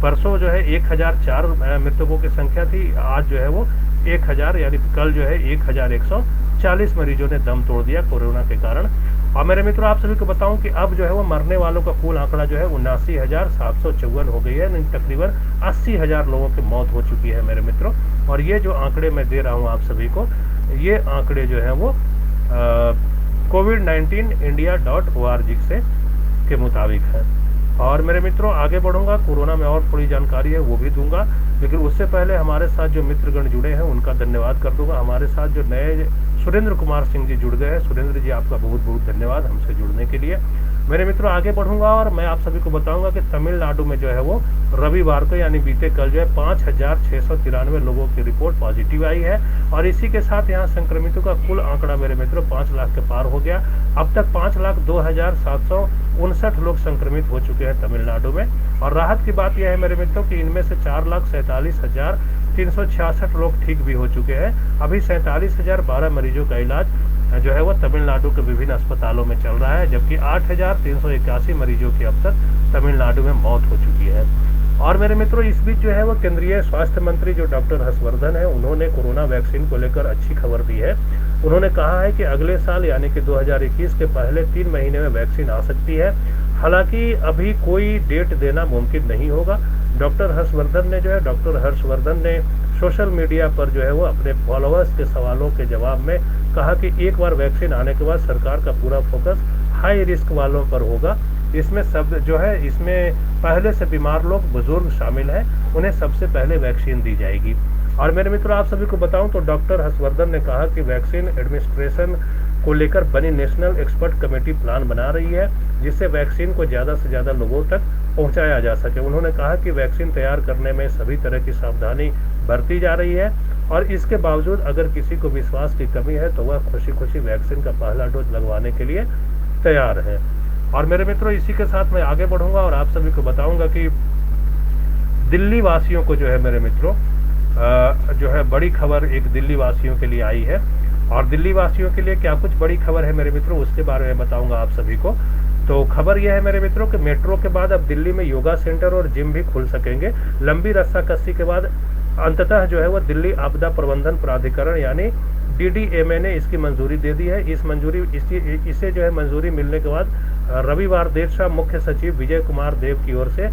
परसों जो है 1004 मृतकों की संख्या थी, आज जो है वो 1000 यानी कल जो है 1140 मरीजों ने दम तोड़ दिया कोरोना के कारण। और मेरे मित्रों आप सभी को बताऊं कि अब जो है वो मरने वालों का कुल आंकड़ा जो है 79,754 हो गई है। तकरीबन 80,000 लोगों की मौत हो चुकी है मेरे मित्रों। और ये जो आंकड़े मैं दे रहा हूँ आप सभी को, ये आंकड़े जो है वो covid19india.org से के मुताबिक है। और मेरे मित्रों आगे बढ़ूंगा, कोरोना में और थोड़ी जानकारी है वो भी दूंगा, लेकिन उससे पहले हमारे साथ जो मित्रगण जुड़े हैं उनका धन्यवाद कर दूंगा। हमारे साथ जो नए सुरेंद्र कुमार सिंह जी जुड़ गए हैं, सुरेंद्र जी आपका बहुत बहुत धन्यवाद हमसे जुड़ने के लिए। मेरे मित्रों आगे बढ़ूंगा और मैं आप सभी को बताऊंगा कि तमिलनाडु में जो है वो रविवार को यानी बीते कल जो है 5,693 लोगों की रिपोर्ट पॉजिटिव आई है। और इसी के साथ यहाँ संक्रमितों का कुल आंकड़ा मेरे मित्रों 5 लाख के पार हो गया। अब तक 5,02,759 लोग संक्रमित हो चुके हैं तमिलनाडु में। और राहत की बात यह है मेरे मित्रों कि इनमें से 4,47,366 लोग ठीक भी हो चुके हैं। अभी 47,012 मरीजों का इलाज जो है वो तमिलनाडु के विभिन्न अस्पतालों में चल रहा है, जबकि 8,381 मरीजों की अब तक तमिलनाडु में मौत हो चुकी है। और मेरे मित्रों इस बीच जो है वो केंद्रीय स्वास्थ्य मंत्री जो डॉक्टर हर्षवर्धन है, उन्होंने कोरोना वैक्सीन को लेकर अच्छी खबर दी है। उन्होंने कहा है कि अगले साल यानी कि 2021 के पहले 3 महीने में वैक्सीन आ सकती है। हालांकि अभी कोई डेट देना मुमकिन नहीं होगा। डॉक्टर हर्षवर्धन ने सोशल मीडिया पर जो है वो अपने फॉलोअर्स के सवालों के जवाब में कहा कि एक बार वैक्सीन आने के बाद सरकार का पूरा फोकस हाई रिस्क वालों पर होगा। इसमें सब जो है इसमें पहले से बीमार लोग, बुजुर्ग शामिल हैं, उन्हें सबसे पहले वैक्सीन दी जाएगी। और मेरे मित्रों आप सभी को बताऊं तो डॉक्टर हर्षवर्धन ने कहा कि वैक्सीन एडमिनिस्ट्रेशन को लेकर बनी नेशनल एक्सपर्ट कमेटी प्लान बना रही है, जिससे वैक्सीन को ज़्यादा से ज़्यादा लोगों तक पहुंचाया जा सके। उन्होंने कहा कि वैक्सीन तैयार करने में सभी तरह की सावधानी बरती जा रही है और इसके बावजूद अगर किसी को विश्वास की कमी है तो वह खुशी खुशी वैक्सीन का पहला डोज लगवाने के लिए तैयार है। और मेरे मित्रों इसी के साथ मैं आगे बढ़ूंगा और आप सभी को बताऊंगा कि दिल्ली वासियों को जो है मेरे मित्रों जो है बड़ी खबर एक दिल्ली वासियों के लिए आई है। और दिल्ली वासियों के लिए क्या कुछ बड़ी खबर है मेरे मित्रों उसके बारे में बताऊंगा आप सभी को। तो खबर यह है मेरे मित्रों कि मेट्रो के बाद अब दिल्ली में योगा सेंटर और जिम भी खुल सकेंगे। लंबी रस्साकसी के बाद अंततः जो है वो दिल्ली आपदा प्रबंधन प्राधिकरण यानी डीडीएमए ने इसकी मंजूरी दे दी है। इसे जो है मंजूरी मिलने के बाद रविवार देर शाम मुख्य सचिव विजय कुमार देव की ओर से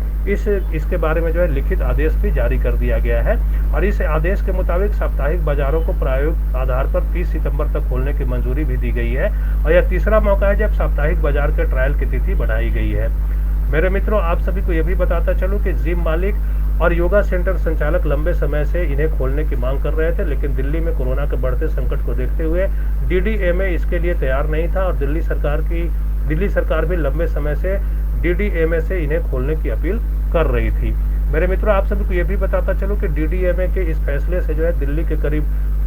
इसके बारे में जो है लिखित आदेश भी जारी कर दिया गया है और इस आदेश के मुताबिक साप्ताहिक बाजारों को प्रायोगिक आधार पर 30 सितंबर तक खोलने की मंजूरी भी दी गई है और यह तीसरा मौका है जब साप्ताहिक बाजार के ट्रायल की तिथि बढ़ाई गई है। मेरे मित्रों, आप सभी को यह भी बताता चलूं कि जिम मालिक और योगा सेंटर संचालक लंबे समय से इन्हें खोलने की मांग कर रहे थे, लेकिन दिल्ली में कोरोना के बढ़ते संकट को देखते हुए डीडीएमए इसके लिए तैयार नहीं था और दिल्ली सरकार भी लंबे समय से डीडीएमए से इन्हें खोलने की अपील कर रही थी। मेरे मित्रों, आप सभी को यह भी बताता चलूं कि डीडीएमए के इस फैसले से जो है दिल्ली के करीब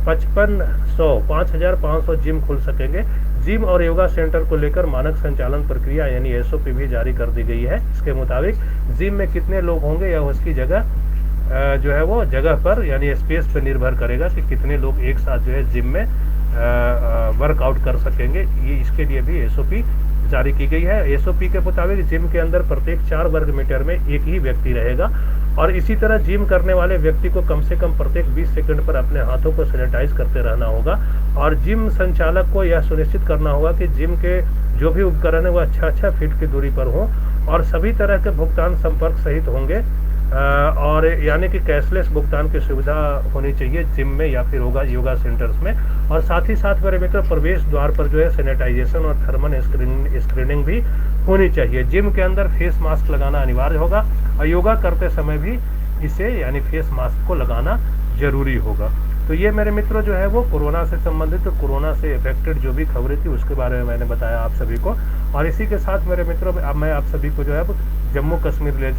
5,500 जिम खुल सकेंगे। जिम और योगा सेंटर को लेकर मानक संचालन प्रक्रिया यानी एसओपी भी जारी कर दी गई है। इसके मुताबिक जिम में कितने लोग होंगे या उसकी जगह जो है वो जगह पर यानी स्पेस पर निर्भर करेगा कि कितने लोग एक साथ जो है जिम में वर्कआउट कर सकेंगे। ये इसके लिए भी एसओपी जारी की गई है। एसओपी के मुताबिक जिम के अंदर प्रत्येक 4 वर्ग मीटर में एक ही व्यक्ति रहेगा और इसी तरह जिम करने वाले व्यक्ति को कम से कम प्रत्येक 20 सेकंड पर अपने हाथों को सैनिटाइज करते रहना होगा और जिम संचालक को यह सुनिश्चित करना होगा कि जिम के जो भी उपकरण है वह 6 फीट की दूरी पर हो और सभी तरह के भुगतान संपर्क सहित होंगे और यानी कि कैशलेस भुगतान की सुविधा होनी चाहिए जिम में या फिर योगा सेंटर्स में। और साथ ही साथ मेरे मित्र, प्रवेश द्वार पर जो है सैनिटाइजेशन और थर्मल स्क्रीनिंग भी होनी चाहिए। जिम के अंदर फेस मास्क लगाना अनिवार्य होगा और योगा करते समय भी इसे यानी फेस मास्क को लगाना जरूरी होगा। तो ये मेरे मित्रों जो है वो कोरोना से संबंधित, कोरोना से इफेक्टेड जो भी खबरें थी उसके बारे में मैंने बताया आप सभी को। और इसी के साथ मेरे मित्रों अब मैं आप सभी को जो है जम्मू कश्मीर ले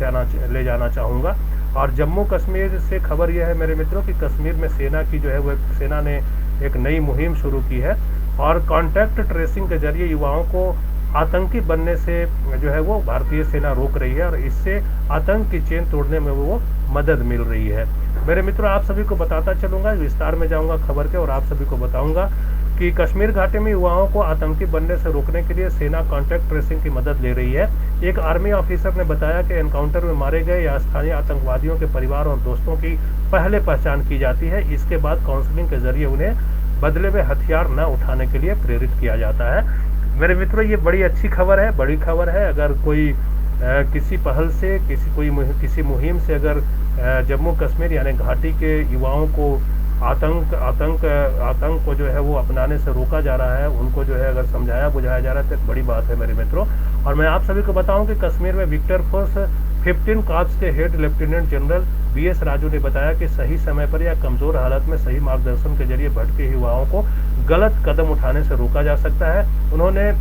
जाना चाहूँगा। और जम्मू कश्मीर से खबर यह है मेरे मित्रों कि कश्मीर में सेना की जो है वो सेना ने एक नई मुहिम शुरू की है और कॉन्टैक्ट ट्रेसिंग के जरिए युवाओं को आतंकी बनने से जो है वो भारतीय सेना रोक रही है और इससे आतंक की चेन तोड़ने में वो मदद मिल रही है। मेरे मित्रों, आप सभी को बताता चलूंगा, विस्तार में जाऊंगा खबर के और आप सभी को बताऊंगा कि कश्मीर घाटी में युवाओं को आतंकी बनने से रोकने के लिए सेना कॉन्टैक्ट ट्रेसिंग की मदद ले रही है। एक आर्मी ऑफिसर ने बताया कि एनकाउंटर में मारे गए या स्थानीय आतंकवादियों के परिवार और दोस्तों की पहले पहचान की जाती है। इसके बाद काउंसलिंग के जरिए उन्हें बदले में हथियार न उठाने के लिए प्रेरित किया जाता है। मेरे मित्रों, ये बड़ी अच्छी खबर है, बड़ी खबर है। अगर कोई किसी पहल से किसी मुहिम से अगर जम्मू कश्मीर यानी घाटी के युवाओं को आतंक को जो है वो अपनाने से रोका जा रहा है, उनको जो है अगर समझाया बुझाया जा रहा है तो एक बड़ी बात है मेरे मित्रों। और मैं आप सभी को बताऊं कि कश्मीर में विक्टर फोर्स 15 कॉर्प्स के head lieutenant general BS Raju ने बताया कि सही समय पर या कमजोर हालत में सही मार्गदर्शन के जरिए भटके युवाओं को गलत कदम उठाने से रोका जा सकता है। उन्होंने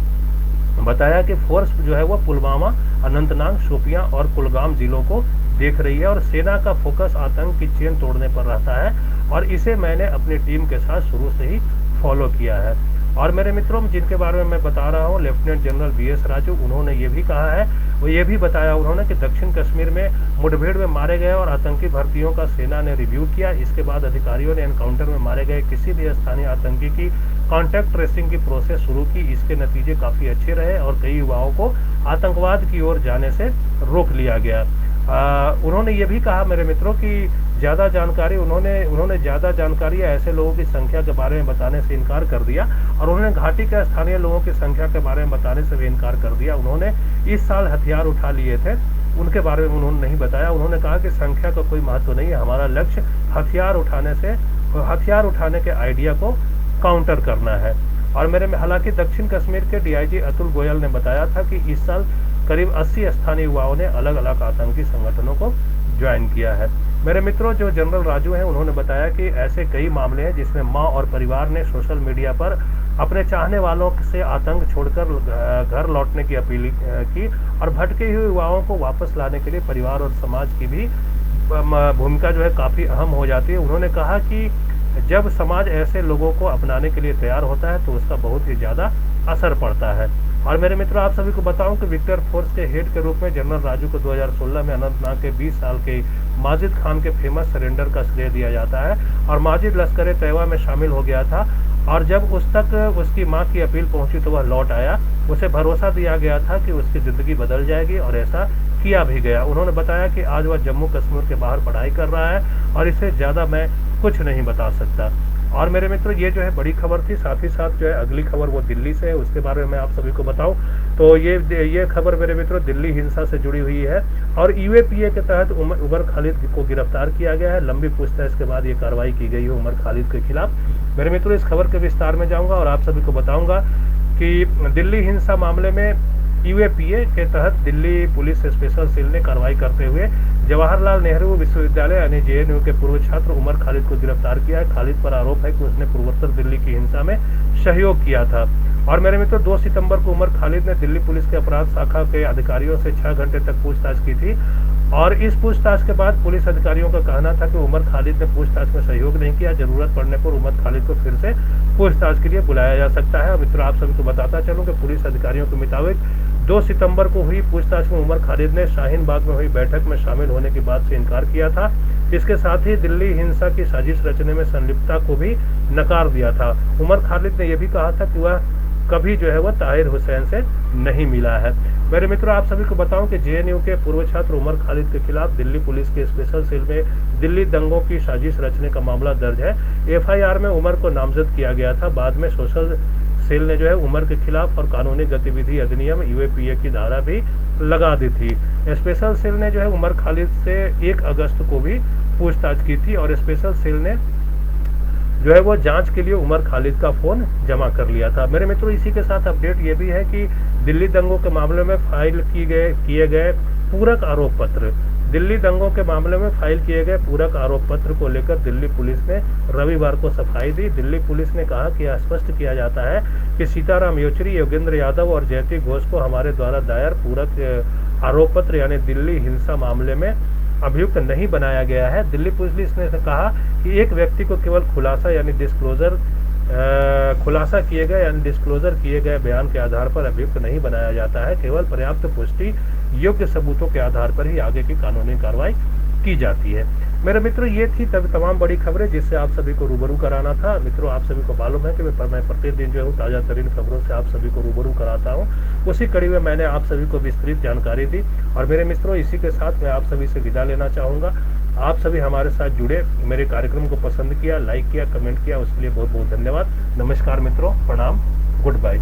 बताया कि फोर्स जो है वो पुलवामा, अनंतनाग, शोपियां और कुलगाम जिलों को देख रही है और सेना का फोकस आतंक की चेन तोड़ने पर रहता है और इसे मैंने अपनी टीम के साथ शुरू से ही फॉलो किया है। और मेरे मित्रों, जिनके बारे में मैं बता रहा हूँ, लेफ्टिनेंट जनरल BS राजू, उन्होंने ये भी कहा है, वो ये भी बताया उन्होंने कि दक्षिण कश्मीर में मुठभेड़ में मारे गए और आतंकी भर्तियों का सेना ने रिव्यू किया। इसके बाद अधिकारियों ने एनकाउंटर में मारे गए किसी भी स्थानीय आतंकी की कॉन्टैक्ट ट्रेसिंग की प्रोसेस शुरू की। इसके नतीजे काफी अच्छे रहे और कई युवाओं को आतंकवाद की ओर जाने से रोक लिया गया। उन्होंने ये भी कहा मेरे मित्रों कि ज़्यादा जानकारी उन्होंने ज़्यादा जानकारी ऐसे लोगों की संख्या के बारे में बताने से इनकार कर दिया और उन्होंने घाटी के स्थानीय लोगों की संख्या के बारे में बताने से भी इनकार कर दिया। उन्होंने इस साल हथियार उठा लिए थे, उनके बारे में उन्होंने नहीं बताया। उन्होंने कहा कि संख्या का कोई महत्व नहीं है, हमारा लक्ष्य हथियार उठाने के आइडिया को काउंटर करना है। और हालांकि दक्षिण कश्मीर के DIG अतुल गोयल ने बताया था कि इस साल करीब 80 स्थानीय युवाओं ने अलग अलग आतंकी संगठनों को ज्वाइन किया है। मेरे मित्रों, जो जनरल राजू हैं, उन्होंने बताया कि ऐसे कई मामले हैं जिसमें मां और परिवार ने सोशल मीडिया पर अपने चाहने वालों से आतंक छोड़कर घर लौटने की अपील की और भटके हुए युवाओं को वापस लाने के लिए परिवार और समाज की भी भूमिका जो है काफ़ी अहम हो जाती है। उन्होंने कहा कि जब समाज ऐसे लोगों को अपनाने के लिए तैयार होता है तो उसका बहुत ही ज़्यादा असर पड़ता है। और मेरे मित्रों, आप सभी को बताऊं कि विक्टर फोर्स के हेड के रूप में जनरल राजू को 2016 में अनंतनाग के 20 साल के माजिद खान के फेमस सरेंडर का श्रेय दिया जाता है और माजिद लश्कर-ए-तैयबा में शामिल हो गया था और जब उस तक उसकी माँ की अपील पहुंची तो वह लौट आया। उसे भरोसा दिया गया था कि उसकी ज़िंदगी बदल जाएगी और ऐसा किया भी गया। उन्होंने बताया कि आज वह जम्मू कश्मीर के बाहर पढ़ाई कर रहा है और इससे ज़्यादा मैं कुछ नहीं बता सकता। और मेरे मित्रों, ये जो है बड़ी खबर थी। साथ ही साथ जो है अगली खबर वो दिल्ली से है, उसके बारे में मैं आप सभी को बताऊं तो ये खबर मेरे मित्रों दिल्ली हिंसा से जुड़ी हुई है और यूएपीए के तहत उमर खालिद को गिरफ्तार किया गया है। लंबी पूछताछ के बाद ये कार्रवाई की गई है उमर खालिद के खिलाफ। मेरे मित्रों, इस खबर के विस्तार में जाऊंगा और आप सभी को बताऊंगा कि दिल्ली हिंसा मामले में यूएपीए के तहत दिल्ली पुलिस स्पेशल सेल ने कार्रवाई करते हुए जवाहरलाल नेहरू विश्वविद्यालय यानी जेएनयू के पूर्व छात्र उमर खालिद को गिरफ्तार किया है। खालिद पर आरोप है कि उसने पूर्वोत्तर दिल्ली की हिंसा में सहयोग किया था। और मेरे मित्रों, 2 सितंबर को उमर खालिद ने दिल्ली पुलिस के अपराध शाखा के अधिकारियों से 6 घंटे तक पूछताछ की थी और इस पूछताछ के बाद पुलिस अधिकारियों का कहना था कि उमर खालिद ने पूछताछ में सहयोग नहीं किया। जरूरत पड़ने पर उमर खालिद को फिर से पूछताछ के लिए बुलाया जा सकता है। मित्रों, आप सभी को बताता चलूं कि पुलिस अधिकारियों के मुताबिक 2 सितंबर को हुई पूछताछ में उमर खालिद ने शाहीन बाग में हुई बैठक में शामिल होने की बात से इनकार किया था। इसके साथ ही दिल्ली हिंसा की साजिश रचने में संलिप्तता को भी नकार दिया था। उमर खालिद ने यह भी कहा था कि वह कभी जो है वह ताहिर हुसैन से नहीं मिला है। मेरे मित्रों, आप सभी को बताऊं कि जेएनयू के पूर्व छात्र उमर खालिद के खिलाफ दिल्ली पुलिस के स्पेशल सेल में दिल्ली दंगों की साजिश रचने का मामला दर्ज है। एफआईआर में उमर को नामजद किया गया था। बाद में सोशल सेल ने जो है उमर के खिलाफ और कानूनी गतिविधि अधिनियम यूएपीए की धारा भी लगा दी थी। स्पेशल सेल ने जो है उमर खालिद से 1 अगस्त को भी पूछताछ की थी और स्पेशल सेल ने जो है वो जांच के लिए उमर खालिद का फोन जमा कर लिया था। मेरे मित्रों, इसी के साथ अपडेट ये भी है कि दिल्ली दंगों के मामले में किए गए पूरक आरोप पत्र दिल्ली दंगों के मामले में फाइल किए गए पूरक आरोप पत्र को लेकर दिल्ली पुलिस ने रविवार को सफाई दी। दिल्ली पुलिस ने कहा कि यह स्पष्ट किया जाता है कि सीताराम येचुरी, योगेंद्र यादव और जयती घोष को हमारे द्वारा दायर पूरक आरोप पत्र यानी दिल्ली हिंसा मामले में अभियुक्त नहीं बनाया गया है। दिल्ली पुलिस ने कहा कि एक व्यक्ति को केवल खुलासा किए गए बयान के आधार पर अभियुक्त नहीं बनाया जाता है। केवल पर्याप्त पुष्टि योग्य सबूतों के आधार पर ही आगे की कानूनी कार्रवाई की जाती है। मेरे मित्रों, ये थी तमाम बड़ी खबरें जिससे आप सभी को रूबरू कराना था। मित्रों, आप सभी को मालूम है कि मैं प्रतिदिन जो हूँ ताज़ा तरीन खबरों से आप सभी को रूबरू कराता हूँ। उसी कड़ी में मैंने आप सभी को विस्तृत जानकारी दी। और मेरे मित्रों, इसी के साथ मैं आप सभी से विदा लेना चाहूँगा। आप सभी हमारे साथ जुड़े, मेरे कार्यक्रम को पसंद किया, लाइक किया, कमेंट किया, उसके लिए बहुत बहुत धन्यवाद। नमस्कार मित्रों, प्रणाम, गुड बाय।